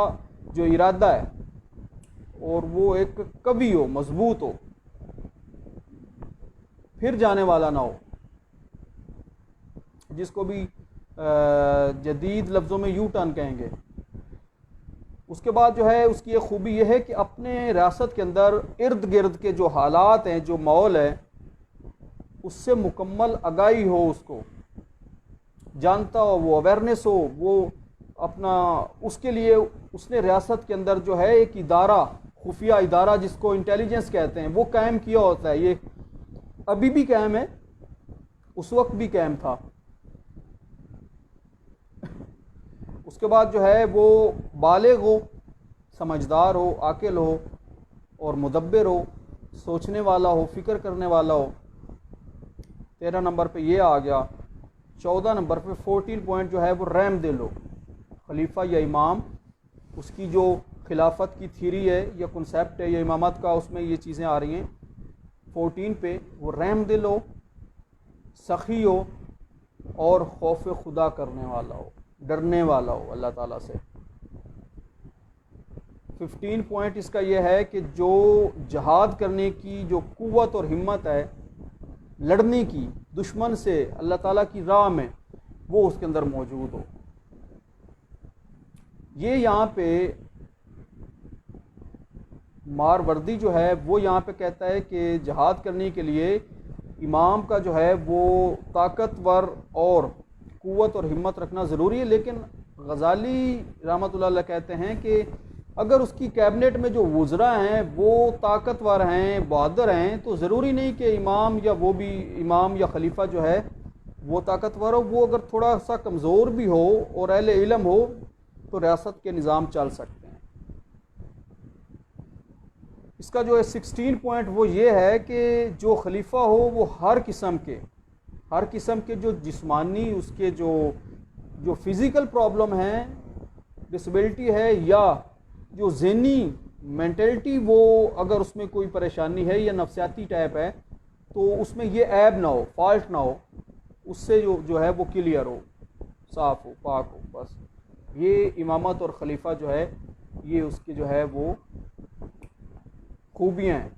जो इरादा है, और वो एक कवि हो, मजबूत हो, फिर जाने वाला ना हो, जिसको भी जदीद लफ्ज़ों में यू टर्न कहेंगे। उसके बाद जो है उसकी एक खूबी यह है कि अपने रियासत के अंदर इर्द गिर्द के जो हालात हैं, जो माहौल है, उससे मुकम्मल आगाही हो, उसको जानता हो, वो अवेयरनेस हो, वो अपना उसके लिए उसने रियासत के अंदर जो है एक इदारा, खुफिया इदारा जिसको इंटेलिजेंस कहते हैं, वो कायम किया होता है। ये अभी भी कायम है, उस वक्त भी कायम था। उसके बाद जो है वो बालिग हो, समझदार हो, आकिल हो और मुदब्बिर हो, सोचने वाला हो, फ़िक्र करने वाला हो। 13 नंबर पे ये आ गया। 14 नंबर पे 14 पॉइंट जो है वो रहम दिल हो, खलीफा या इमाम, उसकी जो खिलाफत की थीरी है या कॉन्सेप्ट है या इमामत का, उसमें ये चीज़ें आ रही हैं। 14 पे वो रहम दिल हो, सखी हो और खौफ खुदा करने वाला हो, डरने वाला हो अल्लाह ताला से। 15 पॉइंट इसका यह है कि जो जहाद करने की जो कुव्वत और हिम्मत है, लड़ने की दुश्मन से अल्लाह ताला की राह में, वो उसके अंदर मौजूद हो। ये यहाँ पे मारवर्दी जो है वो यहाँ पे कहता है कि जहाद करने के लिए इमाम का जो है वो ताकतवर और कुव्वत और हिम्मत रखना ज़रूरी है, लेकिन गज़ाली रहमतुल्लाह अलैह कहते हैं कि अगर उसकी कैबिनेट में जो वुज़रा हैं वो ताकतवर हैं, बहादुर हैं, तो ज़रूरी नहीं कि इमाम या वो भी इमाम या खलीफा जो है वो ताकतवर हो। वो अगर थोड़ा सा कमज़ोर भी हो और अहले इल्म हो तो रियासत के निज़ाम चल सकते हैं। इसका जो है 16 पॉइंट वो ये है कि जो खलीफा हो वो हर किस्म के जो जिस्मानी उसके जो फिज़िकल प्रॉब्लम है, डिसेबिलिटी है, या जो ज़हनी मेंटलिटी, वो अगर उसमें कोई परेशानी है या नफसियाती टाइप है, तो उसमें ये ऐब ना हो, फॉल्ट ना हो, उससे जो है वो क्लियर हो, साफ़ हो, पाक हो। बस ये इमामत और खलीफा जो है ये उसके जो है वो खूबियाँ हैं।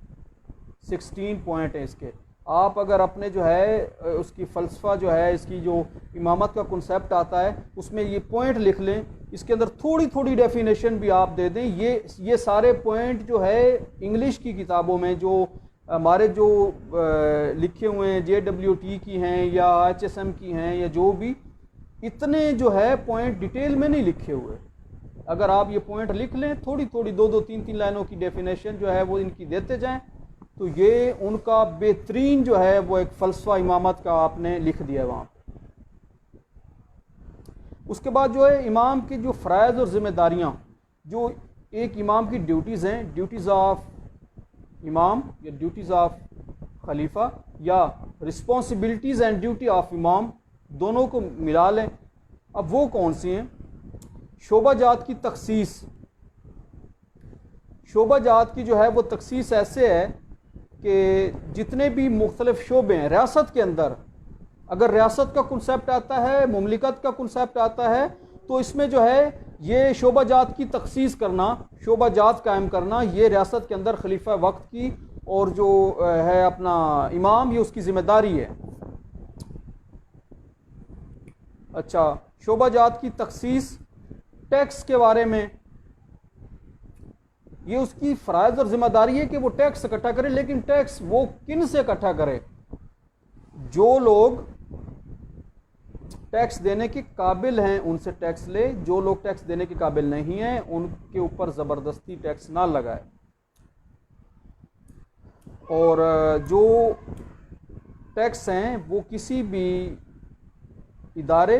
16 पॉइंट हैं इसके। आप अगर अपने जो है उसकी फ़लसफ़ा जो है, इसकी जो इमामत का कॉन्सेप्ट आता है, उसमें ये पॉइंट लिख लें, इसके अंदर थोड़ी थोड़ी डेफिनेशन भी आप दे दें। ये सारे पॉइंट जो है इंग्लिश की किताबों में जो हमारे जो लिखे हुए हैं, JWT की हैं या HSM की हैं, या जो भी, इतने जो है पॉइंट डिटेल में नहीं लिखे हुए। अगर आप ये पॉइंट लिख लें, थोड़ी थोड़ी 2-2, 3-3 लाइनों की डेफिनेशन जो है वो इनकी देते जाएं, तो ये उनका बेहतरीन जो है वो एक फ़लसफ़ा इमामत का आपने लिख दिया वहाँ पे। उसके बाद जो है इमाम की जो फ़राइज़ और ज़िम्मेदारियाँ, जो एक इमाम की ड्यूटीज़ हैं, ड्यूटीज़ ऑफ इमाम या ड्यूटीज़ ऑफ खलीफा, या रिस्पॉन्सिबिलिटीज़ एंड ड्यूटी ऑफ इमाम, दोनों को मिला लें। अब वो कौन सी हैं? शोबाजात की तखसीस। शोबाजात की जो है वो तखसीस ऐसे है कि जितने भी मुख्तलिफ शोबे हैं रियासत के अंदर, अगर रियासत का कॉन्सेप्ट आता है, मुमलिकत का कॉन्सेप्ट आता है, तो इसमें जो है ये शोबाजात की तखसीस करना, शोबाजात कायम करना, ये रियासत के अंदर खलीफा वक्त की और जो है अपना इमाम, ये उसकी ज़िम्मेदारी है। अच्छा, शोबाजात की तखसीस, टैक्स के बारे में, ये उसकी फ़राइज़ और ज़िम्मेदारी है कि वो टैक्स इकट्ठा करे, लेकिन टैक्स वो किन से इकट्ठा करे? जो लोग टैक्स देने के काबिल हैं उनसे टैक्स ले, जो लोग टैक्स देने के काबिल नहीं हैं उनके ऊपर ज़बरदस्ती टैक्स ना लगाए। और जो टैक्स हैं वो किसी भी इदारे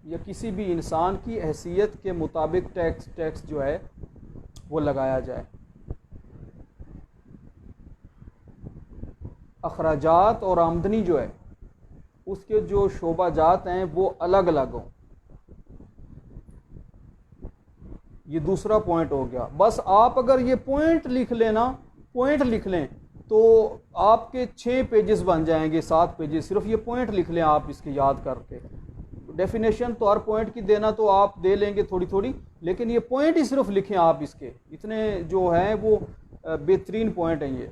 या किसी भी इंसान की हैसियत के मुताबिक टैक्स जो है वो लगाया जाए। अखराजात और आमदनी जो है उसके जो शोबाजात हैं वो अलग अलग हों। ये दूसरा पॉइंट हो गया। बस आप अगर ये पॉइंट लिख लेना, पॉइंट लिख लें तो आपके 6 पेजेस बन जाएंगे, 7 पेजेस, सिर्फ ये पॉइंट लिख लें आप इसके याद करके। डेफिनेशन तो हर पॉइंट की देना तो आप दे लेंगे थोड़ी थोड़ी, लेकिन ये पॉइंट ही सिर्फ लिखें आप इसके, इतने जो हैं वो बेहतरीन पॉइंट हैं ये।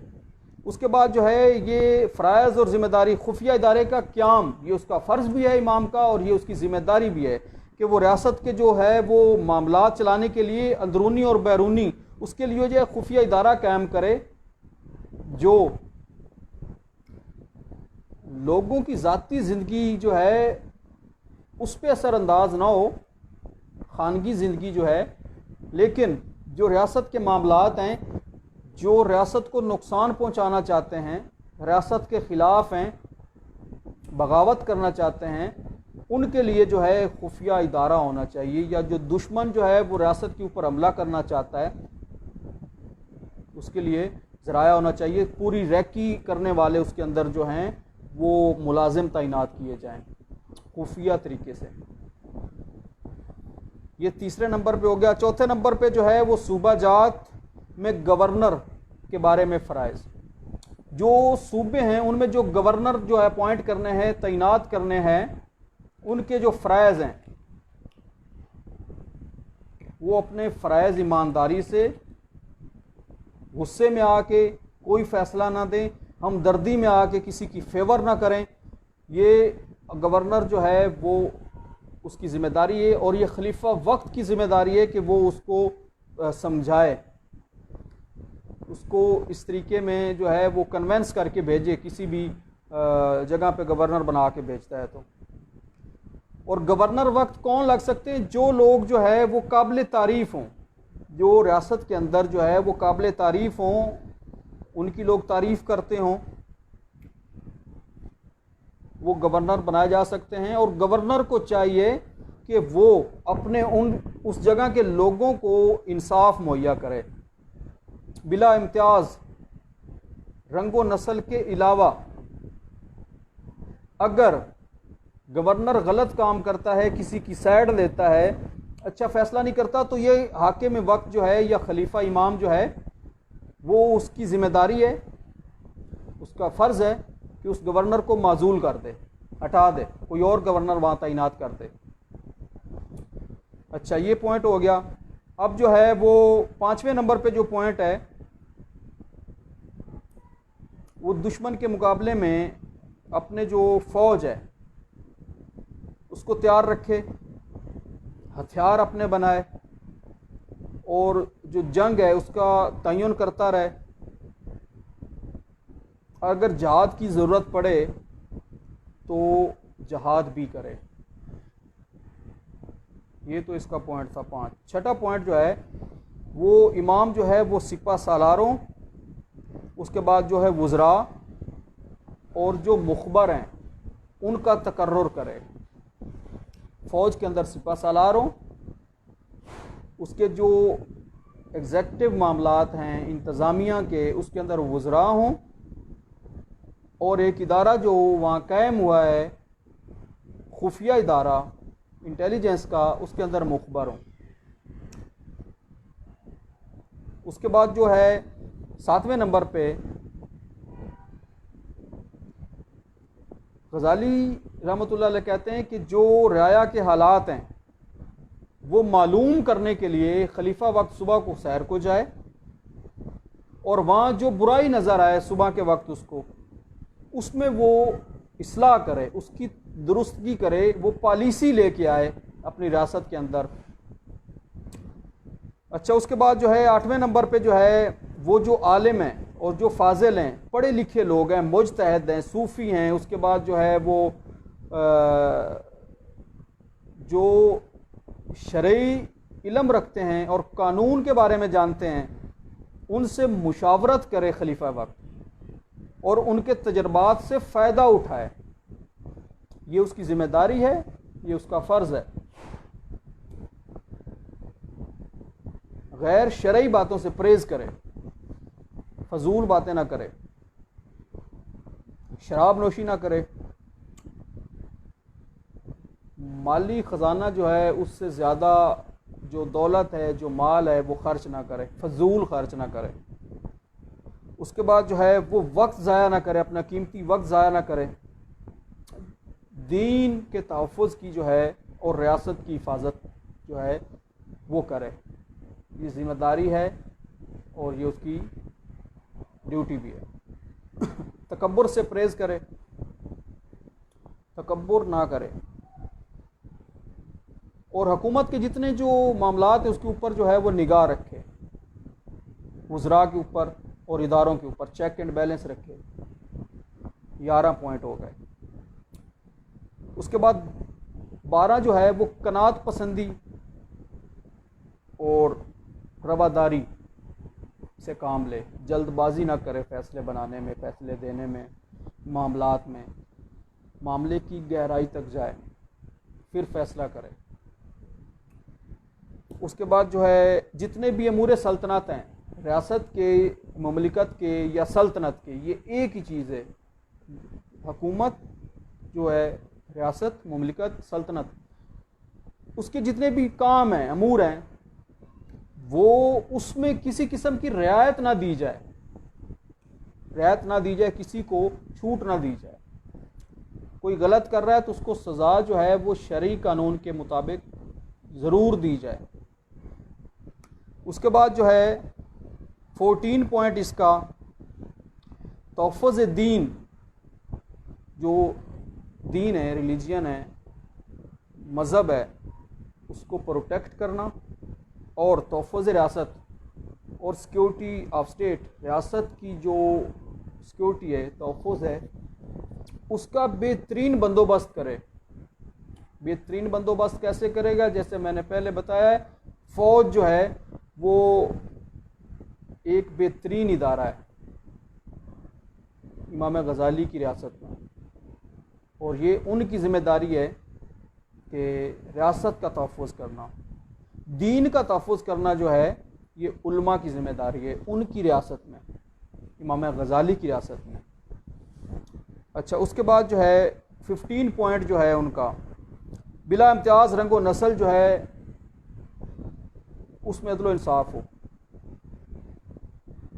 उसके बाद जो है ये फ़राइज़ और ज़िम्मेदारी, खुफिया इदारे का क़याम, ये उसका फ़र्ज़ भी है इमाम का और ये उसकी ज़िम्मेदारी भी है कि वो रियासत के जो है वो मामलात चलाने के लिए अंदरूनी और बैरूनी उसके लिए जो है खुफिया इदारा कायम करे जो लोगों की ज़ाती ज़िंदगी जो है उस पर असरअंदाज ना हो, खानगी ज़िंदगी जो है, लेकिन जो रियासत के मामलात हैं, जो रियासत को नुकसान पहुंचाना चाहते हैं, रियासत के ख़िलाफ़ हैं, बगावत करना चाहते हैं, उनके लिए जो है खुफिया इदारा होना चाहिए। या जो दुश्मन जो है वो रियासत के ऊपर हमला करना चाहता है उसके लिए ज़राया होना चाहिए। पूरी रैकी करने वाले उसके अंदर जो हैं वो मुलाजिम तैनात किए जाएं खुफिया तरीके से। ये तीसरे नंबर पे हो गया। चौथे नंबर पे जो है वो सूबा जात में गवर्नर के बारे में फ़राइज़। जो सूबे हैं उनमें जो गवर्नर जो है अपॉइंट करने हैं, तैनात करने हैं, उनके जो फ़राइज़ हैं वो अपने फ़राइज़ ईमानदारी से, गुस्से में आके कोई फ़ैसला ना दें, हमदर्दी में आके किसी की फेवर ना करें। ये गवर्नर जो है वो उसकी ज़िम्मेदारी है और ये खलीफा वक्त की ज़िम्मेदारी है कि वो उसको समझाए, उसको इस तरीके में जो है वो कन्वेंस करके भेजे किसी भी जगह पे गवर्नर बना के भेजता है तो। और गवर्नर वक्त कौन लग सकते हैं? जो लोग जो है वो काबिल तारीफ़ हों, जो रियासत के अंदर जो है वो काबिल तारीफ़ हों, उनकी लोग तारीफ़ करते हों, वो गवर्नर बनाए जा सकते हैं। और गवर्नर को चाहिए कि वो अपने उस जगह के लोगों को इंसाफ मुहैया करे, बिला इम्तियाज़, रंगो नस्ल के अलावा। अगर गवर्नर गलत काम करता है, किसी की साइड लेता है, अच्छा फ़ैसला नहीं करता, तो ये हाकिम वक्त जो है या खलीफा इमाम जो है वो उसकी ज़िम्मेदारी है, उसका फ़र्ज़ है कि उस गवर्नर को माज़ूल कर दे, हटा दे, कोई और गवर्नर वहाँ तैनात कर दे। अच्छा, ये पॉइंट हो गया। अब जो है वो 5वें नंबर पे जो पॉइंट है वो दुश्मन के मुकाबले में अपने जो फ़ौज है उसको तैयार रखे, हथियार अपने बनाए और जो जंग है उसका तयन करता रहे। अगर जहाद की ज़रूरत पड़े तो जहाद भी करे। ये तो इसका पॉइंट था 5। छठा पॉइंट जो है वो इमाम जो है वो सिपा सालारों, उसके बाद जो है वज़रा और जो मुखबर हैं उनका तकर्रुर करे। फ़ौज के अंदर सिपा सालारों, उसके जो एग्जेक्टिव मामलात हैं इंतज़ामिया के, उसके अंदर वज़रा हों, और एक इदारा जो वहाँ कायम हुआ है खुफिया इदारा इंटेलिजेंस का, उसके अंदर मुखबर हों। उसके बाद जो है 7वें नंबर पे गज़ाली रहमतुल्लाह अलैह कहते हैं कि जो रियाया के हालात हैं वो मालूम करने के लिए खलीफा वक्त सुबह को सैर को जाए और वहाँ जो बुराई नज़र आए सुबह के वक्त उसमें वो इस्लाह करे, उसकी दुरुस्तगी करे, वो पॉलिसी लेके आए अपनी रियासत के अंदर। अच्छा, उसके बाद जो है 8वें नंबर पे जो है वो जो आलिम हैं और जो फाजिल हैं, पढ़े लिखे लोग हैं, मुजतहिद हैं, सूफ़ी हैं, उसके बाद जो है वो जो शरई इल्म रखते हैं और कानून के बारे में जानते हैं, उनसे मुशावरत करे खलीफा वक्त और उनके तजर्बात से फ़ायदा उठाए। ये उसकी ज़िम्मेदारी है, ये उसका फ़र्ज़ है। गैर शरई बातों से परहेज करे, फजूल बातें ना करे, शराब नोशी ना करे, माली ख़जाना जो है उससे ज़्यादा जो दौलत है, जो माल है, वो खर्च ना करे, फजूल खर्च ना करे। उसके बाद जो है वो वक्त ज़ाया ना करे, अपना कीमती वक्त ज़ाया ना करे, दीन के तहफ़्फ़ुज़ की जो है और रियासत की हिफाजत जो है वो करे। ये ज़िम्मेदारी है और ये उसकी ड्यूटी भी है। तकब्बुर से परहेज करे, तकब्बुर ना करे, और हुकूमत के जितने जो मामलात हैं उसके ऊपर जो है वो निगाह रखे, वज़रा के ऊपर और इदारों के ऊपर चेक एंड बैलेंस रखे। 11 पॉइंट हो गए। उसके बाद 12 जो है वो कनात पसंदी और रवादारी से काम ले, जल्दबाजी ना करे फ़ैसले बनाने में, फ़ैसले देने में, मामलात में, मामले की गहराई तक जाए फिर फ़ैसला करे। उसके बाद जो है जितने भी अमूर सल्तनत हैं, रियासत के, ममलिकत के या सल्तनत के, ये एक ही चीज़ है। हुकूमत जो है, रियासत, ममलिकत, सल्तनत, उसके जितने भी काम हैं, अमूर हैं, वो उसमें किसी किस्म की रियायत ना दी जाए, रियायत ना दी जाए, किसी को छूट ना दी जाए। कोई गलत कर रहा है तो उसको सज़ा जो है वो शरई कानून के मुताबिक ज़रूर दी जाए। उसके बाद जो है 14 पॉइंट इसका तोफ़्फ़ुज़ दीन, जो दीन है, रिलीजियन है, मज़हब है, उसको प्रोटेक्ट करना, और तोफ़्फ़ुज़ रियासत और सिक्योरिटी ऑफ स्टेट, रियासत की जो सिक्योरिटी है, तोफ़्फ़ुज़ है, उसका बेहतरीन बंदोबस्त करे। बेहतरीन बंदोबस्त कैसे करेगा? जैसे मैंने पहले बताया है, फ़ौज जो है वो एक बेहतरीन इदारा है इमाम गज़ाली की रियासत में, और ये उनकी ज़िम्मेदारी है कि रियासत का तहफ़्फ़ुज़ करना, दीन का तहफ़्फ़ुज़ करना जो है ये उलमा की ज़िम्मेदारी है, उनकी रियासत में, इमाम गज़ाली की रियासत में। अच्छा, उसके बाद जो है 15 पॉइंट जो है उनका, बिला इम्तियाज़ रंग व नस्ल जो है उसमें अदल इंसाफ हो,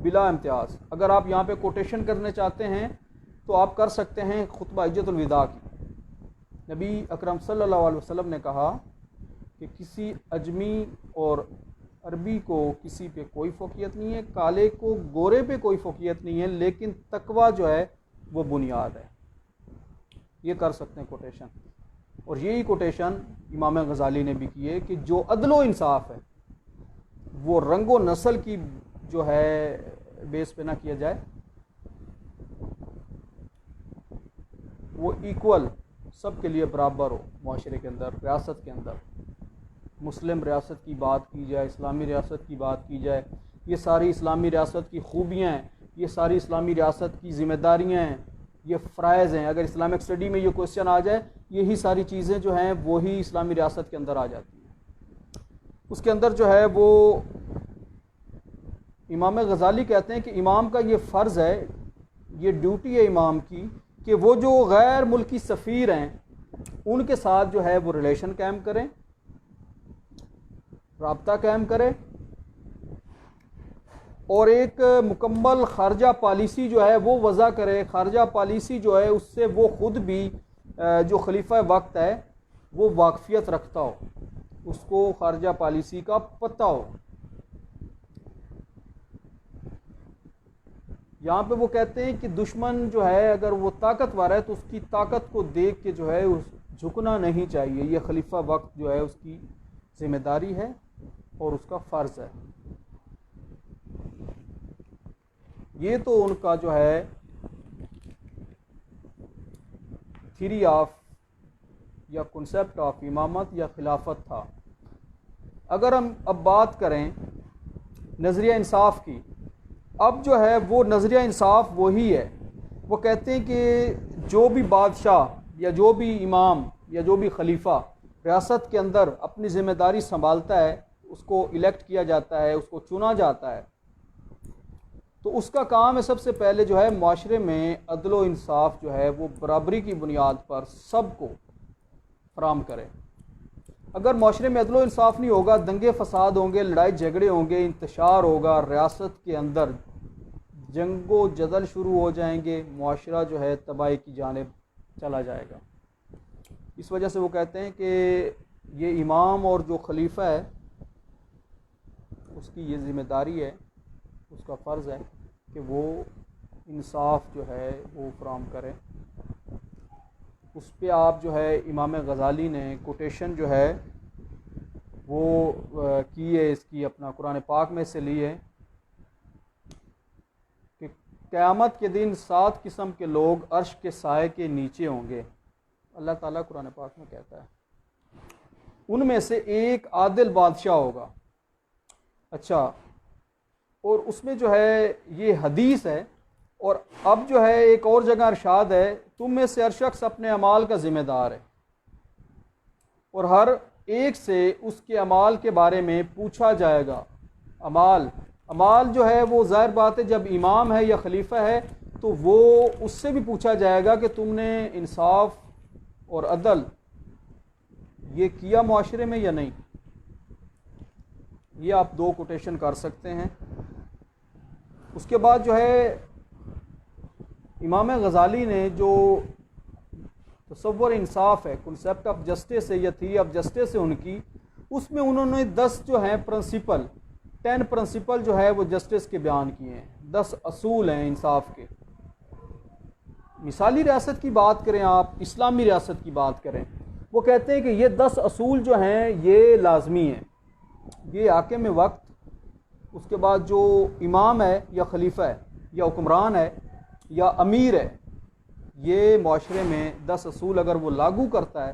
बिला इम्तियाज़। अगर आप यहाँ पे कोटेशन करने चाहते हैं तो आप कर सकते हैं खुतबा हिज्जतुल विदा की। नबी अकरम सल्लल्लाहु अलैहि वसल्लम ने कहा कि किसी अजमी और अरबी को किसी पे कोई फ़ौक़ियत नहीं है, काले को गोरे पे कोई फ़ौक़ियत नहीं है, लेकिन तकवा जो है वो बुनियाद है। ये कर सकते हैं कोटेशन, और यही कोटेशन इमाम गज़ाली ने भी की है कि जो अदलो इंसाफ है वो रंगो नस्ल की जो है बेस पे ना किया जाए, वो इक्वल सब के लिए बराबर हो माशरे के अंदर, रियासत के अंदर। मुस्लिम रियासत की बात की जाए, इस्लामी रियासत की बात की जाए, ये सारी इस्लामी रियासत की खूबियाँ हैं, ये सारी इस्लामी रियासत की ज़िम्मेदारियाँ हैं, ये फ़राइज़ हैं। अगर इस्लामिक स्टडी में ये क्वेश्चन आ जाए, यही सारी चीज़ें जो हैं वही इस्लामी रियासत के अंदर आ जाती हैं। उसके अंदर जो है वो इमाम गज़ाली कहते हैं कि इमाम का ये फ़र्ज़ है, ये ड्यूटी है इमाम की कि वो जो गैर मुल्की सफ़ीर हैं उनके साथ जो है वो रिलेशन कायम करें, राब्ता कायम करें, और एक मुकम्मल खारजा पॉलिसी जो है वो वज़ा करे। खारजा पॉलिसी जो है उससे वो ख़ुद भी जो खलीफा वक्त है वो वाकफ़ियत रखता हो, उसको खारजा पॉलिसी का पता हो। यहाँ पे वो कहते हैं कि दुश्मन जो है अगर वो ताकतवर है तो उसकी ताकत को देख के जो है झुकना नहीं चाहिए। ये खलीफा वक्त जो है उसकी ज़िम्मेदारी है और उसका फ़र्ज़ है। ये तो उनका जो है थ्योरी ऑफ या कॉन्सेप्ट ऑफ इमामत या खिलाफत था। अगर हम अब बात करें नज़रिया इंसाफ की, अब जो है वो नज़रिया इंसाफ वही है। वो कहते हैं कि जो भी बादशाह या जो भी इमाम या जो भी खलीफा रियासत के अंदर अपनी ज़िम्मेदारी संभालता है, उसको इलेक्ट किया जाता है, उसको चुना जाता है, तो उसका काम है सबसे पहले जो है माशरे में अदल व इंसाफ जो है वो बराबरी की बुनियाद पर सबको फराम करे। अगर माशरे में अदल व इंसाफ नहीं होगा, दंगे फसाद होंगे, लड़ाई झगड़े होंगे, इंतशार होगा, रियासत के अंदर जंगो जदल शुरू हो जाएंगे, माशरा जो है तबाही की जानिब चला जाएगा। इस वजह से वो कहते हैं कि ये इमाम और जो खलीफा है उसकी ये ज़िम्मेदारी है, उसका फ़र्ज़ है कि वो इंसाफ जो है वो फराहम करें। उस पर आप जो है इमाम गज़ाली ने कोटेशन जो है वो की है, इसकी अपना कुरान पाक में से ली है कि क़यामत के दिन 7 किस्म के लोग अर्श के साए के नीचे होंगे। अल्लाह ताला कुरान पाक में कहता है उनमें से एक आदिल बादशाह होगा। अच्छा, और उसमें जो है ये हदीस है, और अब जो है एक और जगह अरशाद है, तुम में से हर शख्स अपने अमाल का ज़िम्मेदार है और हर एक से उसके अमाल के बारे में पूछा जाएगा। अमाल जो है वो ज़ाहिर बात है, जब इमाम है या खलीफा है तो वो उससे भी पूछा जाएगा कि तुमने इंसाफ और अदल ये किया माशरे में या नहीं। ये आप 2 कोटेशन कर सकते हैं। उसके बाद जो है इमाम गज़ाली ने जो तसव्वुर इंसाफ है, कॉन्सेप्ट ऑफ जस्टिस है या थी ऑफ जस्टिस है उनकी, उसमें उन्होंने 10 जो हैं प्रिंसिपल, 10 प्रिंसिपल जो है वो जस्टिस के बयान किए हैं। 10 असूल हैं इंसाफ के। मिसाली रियासत की बात करें, आप इस्लामी रियासत की बात करें, वो कहते हैं कि ये 10 असूल जो हैं ये लाजमी हैं। ये हाकिम वक्त, उसके बाद जो इमाम है या खलीफा है या हुक्मरान है या अमीर है, ये माशरे में 10 असूल अगर वो लागू करता है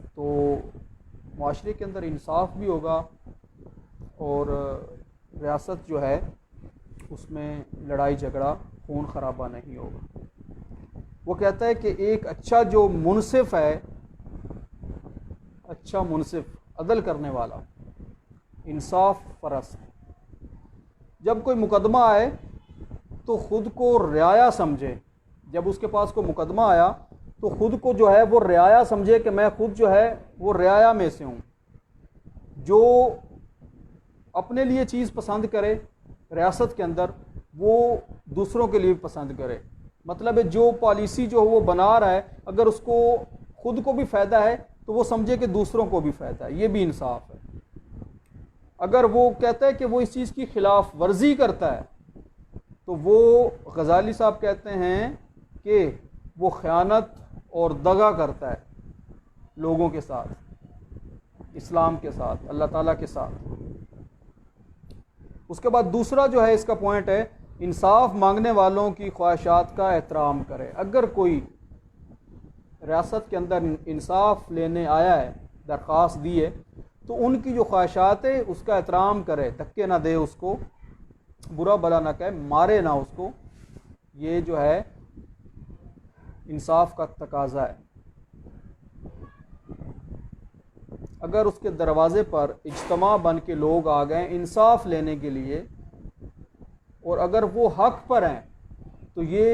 तो माशरे के अंदर इंसाफ भी होगा और रियासत जो है उसमें लड़ाई झगड़ा खून खराबा नहीं होगा। वो कहता है कि एक अच्छा जो मुनसिफ है, अच्छा मुनसिफ, अदल करने वाला, इंसाफ परस्त, जब कोई मुकदमा आए तो ख़ुद को रियाया समझे। जब उसके पास कोई मुकदमा आया तो ख़ुद को जो है वो रियाया समझे कि मैं ख़ुद जो है वो रियाया में से हूँ। जो अपने लिए चीज़ पसंद करे रियासत के अंदर, वो दूसरों के लिए पसंद करे। मतलब है जो पॉलिसी जो वो बना रहा है, अगर उसको ख़ुद को भी फ़ायदा है तो वो समझे कि दूसरों को भी फ़ायदा है। ये भी इंसाफ है। अगर वो कहता है कि वो इस चीज़ की खिलाफ वर्जी करता है तो वो गज़ाली साहब कहते हैं कि वो ख़यानत और दगा करता है लोगों के साथ, इस्लाम के साथ, अल्लाह ताला के साथ। उसके बाद दूसरा जो है इसका पॉइंट है, इंसाफ मांगने वालों की ख्वाहिशात का एहतराम करे। अगर कोई रियासत के अंदर इंसाफ लेने आया है, दरख्वास्त दी है, तो उनकी जो ख्वाहिशात है उसका एहतराम करे, धक्के ना दे, उसको बुरा भला ना कहे, मारे ना उसको। ये जो है इंसाफ का तकाजा है। अगर उसके दरवाज़े पर इज्तमा बन के लोग आ गए इंसाफ लेने के लिए और अगर वो हक पर हैं तो ये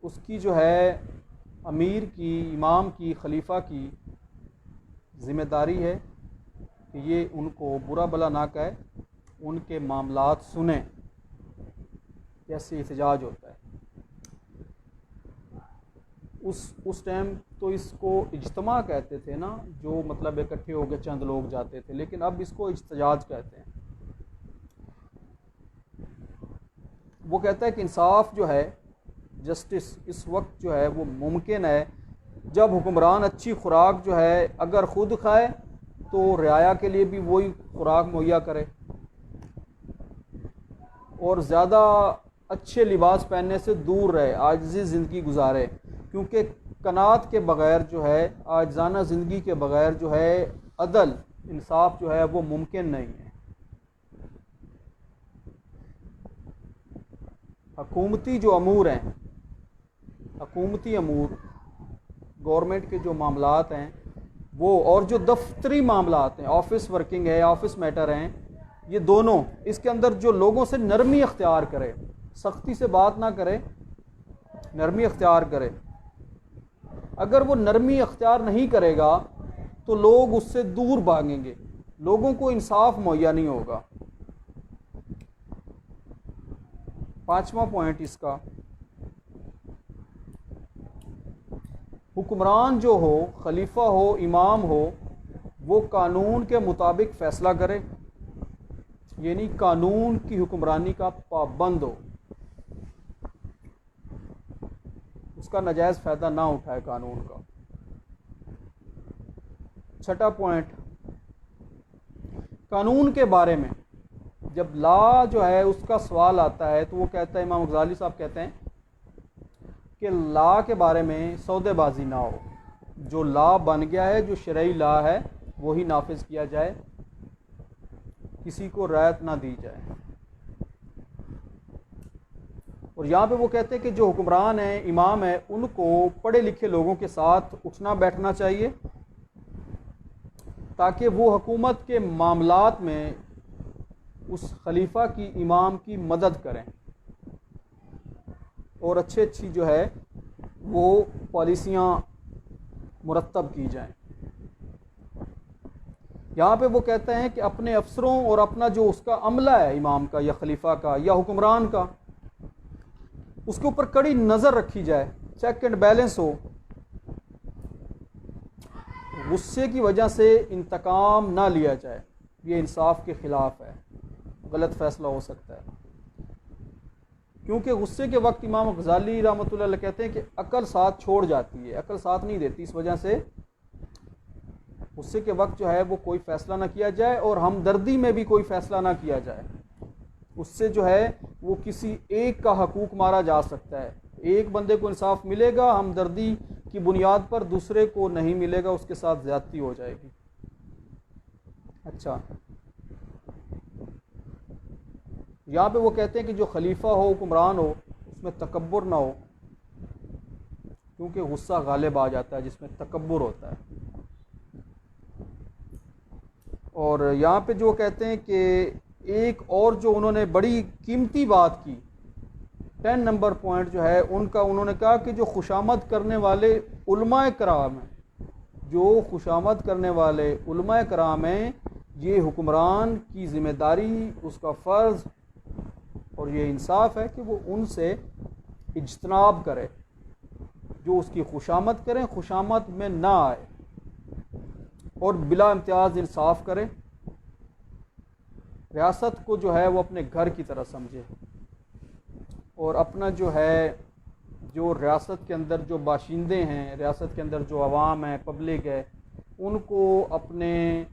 उसकी जो है अमीर की, इमाम की, खलीफा की ज़िम्मेदारी है कि ये उनको बुरा भला ना कहे, उनके मामलात सुने, कैसे एहतजाज होता है। उस टाइम तो इसको इज्तमा कहते थे ना, जो मतलब इकट्ठे हो गए चंद लोग जाते थे, लेकिन अब इसको इज्तिजाज कहते हैं। वो कहता है कि इंसाफ जो है, जस्टिस, इस वक्त जो है वो मुमकिन है जब हुक्मरान अच्छी खुराक जो है अगर ख़ुद खाए तो रियाया के लिए भी वही खुराक मुहैया करे, और ज़्यादा अच्छे लिबास पहनने से दूर रहे, आजिज़ी ज़िंदगी गुजारे, क्योंकि कनात के बग़ैर जो है, आजाना ज़िंदगी के बग़ैर जो है अदल इंसाफ जो है वो मुमकिन नहीं है। हकूमती जो अमूर हैं, हकूमती अमूर, गवर्नमेंट के जो मामलात हैं, वो, और जो दफ्तरी मामला आते हैं, ऑफिस वर्किंग है, ऑफिस मैटर हैं, ये दोनों, इसके अंदर जो लोगों से नरमी अख्तियार करे, सख्ती से बात ना करे, नरमी अख्तियार करे। अगर वो नरमी अख्तियार नहीं करेगा तो लोग उससे दूर भागेंगे, लोगों को इंसाफ मुहैया नहीं होगा। 5वां पॉइंट इसका, हुक्मरान जो हो, खलीफा हो, इमाम हो, वो कानून के मुताबिक फ़ैसला करे, यानी कानून की हुक्मरानी का पाबंद हो, उसका नाजायज़ फ़ायदा ना उठाए कानून का। 6वां पॉइंट, कानून के बारे में जब लॉ जो है उसका सवाल आता है तो वो कहता है, इमाम गज़ाली साहब कहते हैं कि लॉ के बारे में सौदेबाजी ना हो, जो लॉ बन गया है, जो शरई लॉ है, वही नाफिज किया जाए, किसी को रायत ना दी जाए। और यहाँ पे वो कहते हैं कि जो हुक्मरान हैं, इमाम है, उनको पढ़े लिखे लोगों के साथ उठना बैठना चाहिए ताकि वो हुकूमत के मामलात में उस खलीफा की, इमाम की मदद करें और अच्छी जो है वो पॉलिसियाँ मुरतब की जाएं। यहाँ पे वो कहते हैं कि अपने अफसरों और अपना जो उसका अमला है, इमाम का या खलीफा का या हुक्मरान का, उसके ऊपर कड़ी नज़र रखी जाए, चेक एंड बैलेंस हो, गुस्से की वजह से इंतकाम ना लिया जाए, ये इंसाफ के ख़िलाफ़ है, गलत फ़ैसला हो सकता है। क्योंकि गुस्से के वक्त इमाम गज़ाली रहमतुल्लाह अलैह कहते हैं कि अकल साथ छोड़ जाती है, अकल साथ नहीं देती, इस वजह से गुस्से के वक्त जो है वो कोई फ़ैसला ना किया जाए और हमदर्दी में भी कोई फ़ैसला ना किया जाए। उससे जो है वो किसी एक का हकूक़ मारा जा सकता है, एक बंदे को इंसाफ मिलेगा हमदर्दी की बुनियाद पर, दूसरे को नहीं मिलेगा, उसके साथ ज़्यादती हो जाएगी। अच्छा, यहाँ पे वो कहते हैं कि जो खलीफा हो, हुक्मरान हो, उसमें तकब्बुर ना हो, क्योंकि गुस्सा गालिब आ जाता है जिसमें तकब्बुर होता है। और यहाँ पे जो कहते हैं कि एक और जो उन्होंने बड़ी कीमती बात की, 10 नंबर पॉइंट जो है उनका, उन्होंने कहा कि जो खुशामद करने वाले उलमाए कराम हैं, जो खुशामद करने वाले उलमाए कराम हैं, ये हुक्मरान की ज़िम्मेदारी, उसका फ़र्ज़ और ये इंसाफ है कि वो उनसे इज्तनाब करे, जो उसकी खुशामद करें, खुशामद में ना आए और बिला इम्तियाज़ इंसाफ करे, रियासत को जो है वो अपने घर की तरह समझे और अपना जो है, जो रियासत के अंदर जो बाशिंदे हैं, रियासत के अंदर जो अवाम है, पब्लिक है, उनको अपने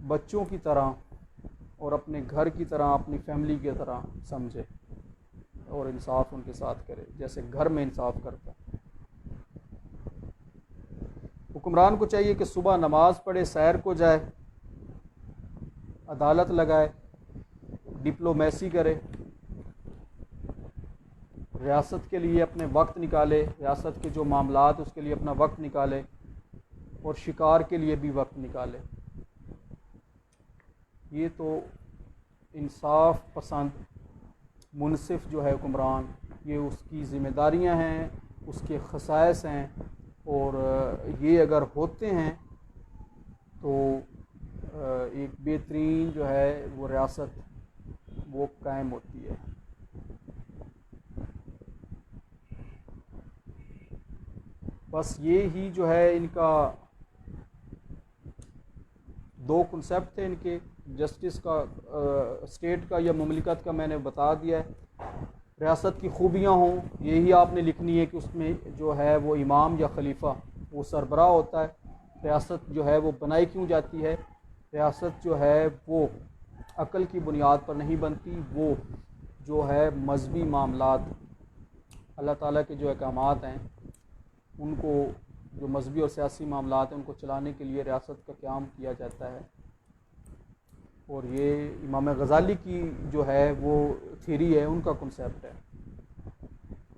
बच्चों की तरह और अपने घर की तरह, अपनी फैमिली की तरह समझे और इंसाफ उनके साथ करे जैसे घर में इंसाफ करता है। हुक्मरान को चाहिए कि सुबह नमाज पढ़े, सैर को जाए, अदालत लगाए, डिप्लोमेसी करे, रियासत के लिए अपने वक्त निकाले, रियासत के जो मामलात उसके लिए अपना वक्त निकाले और शिकार के लिए भी वक्त निकाले। ये तो इंसाफ पसंद मुनसिफ जो है हुक्मरान, ये उसकी ज़िम्मेदारियां हैं, उसके खसाइस हैं और ये अगर होते हैं तो एक बेहतरीन जो है वो रियासत वो कायम होती है। बस ये ही जो है इनका दो कॉन्सेप्ट थे इनके, जस्टिस का, स्टेट का या मुमलिकत का मैंने बता दिया है। रियासत की खूबियाँ हों, यही आपने लिखनी है कि उसमें जो है वो इमाम या खलीफा वो सरबराह होता है। रियासत जो है वो बनाई क्यों जाती है, रियासत जो है वो अकल की बुनियाद पर नहीं बनती, वो जो है मजहबी मामलात, अल्लाह ताला के जो अहकामात हैं उनको, जो मजहबी और सियासी मामलात हैं उनको चलाने के लिए रियासत का क़याम किया जाता है। और ये इमाम गज़ाली की जो है वो थ्योरी है, उनका कॉन्सेप्ट है।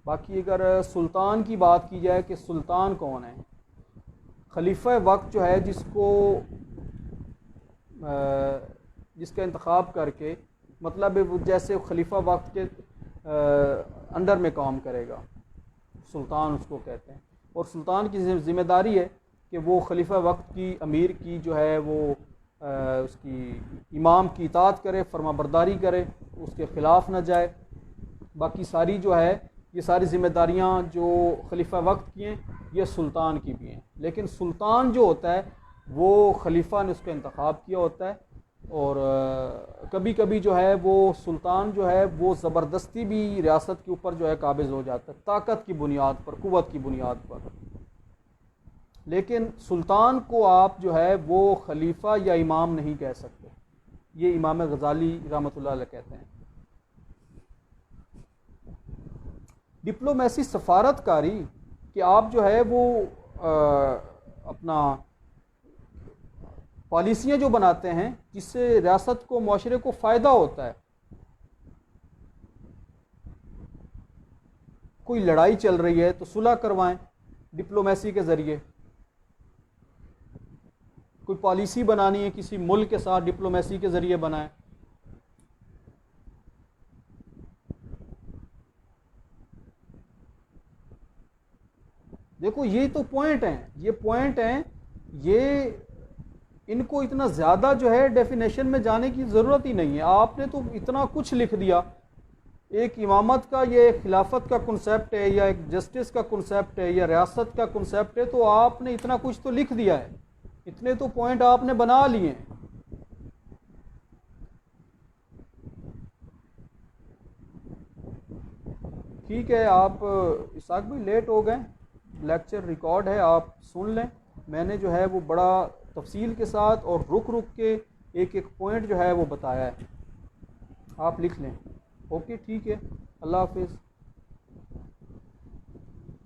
बाकी अगर सुल्तान की बात की जाए कि सुल्तान कौन है, खलीफा वक्त जो है जिसका इंतखाब करके, मतलब वो जैसे खलीफा वक्त के अंडर में काम करेगा, सुल्तान उसको कहते हैं। और सुल्तान की ज़िम्मेदारी है कि वो खलीफा वक्त की, अमीर की जो है वो उसकी इमाम की इताअत करे, फरमाबरदारी करे, उसके ख़िलाफ़ न जाए। बाकी सारी जो है ये सारी ज़िम्मेदारियाँ जो खलीफा वक्त की हैं ये सुल्तान की भी हैं। लेकिन सुल्तान जो होता है वो खलीफा ने उसका इंतखाब किया होता है। और कभी कभी जो है वो सुल्तान जो है वो ज़बरदस्ती भी रियासत के ऊपर जो है काबिज़ हो जाता है, ताकत की बुनियाद पर, क़ुव्वत की बुनियाद पर। लेकिन सुल्तान को आप जो है वो खलीफा या इमाम नहीं कह सकते। ये इमाम गज़ाली रहमतुल्लाह अलैह कहते हैं। डिप्लोमेसी, सफारतकारी, कि आप जो है वो अपना पॉलिसियाँ जो बनाते हैं जिससे रियासत को, मुआशरे को फ़ायदा होता है। कोई लड़ाई चल रही है तो सुलह करवाएं डिप्लोमेसी के ज़रिए। कोई पॉलिसी बनानी है किसी मुल्क के साथ, डिप्लोमेसी के ज़रिए बनाएं। देखो ये तो पॉइंट हैं, ये पॉइंट हैं, ये इनको इतना ज़्यादा जो है डेफिनेशन में जाने की ज़रूरत ही नहीं है। आपने तो इतना कुछ लिख दिया। एक इमामत का, ये खिलाफत का कॉन्सेप्ट है, या एक जस्टिस का कॉन्सेप्ट है, या रियासत का कॉन्सेप्ट है, तो आपने इतना कुछ तो लिख दिया है, इतने तो पॉइंट आपने बना लिए हैं। ठीक है, आप इसाक भी लेट हो गए, लेक्चर रिकॉर्ड है, आप सुन लें। मैंने जो है वो बड़ा तफसील के साथ और रुक रुक के एक एक पॉइंट जो है वो बताया है, आप लिख लें। ओके, ठीक है, अल्लाह हाफिज़।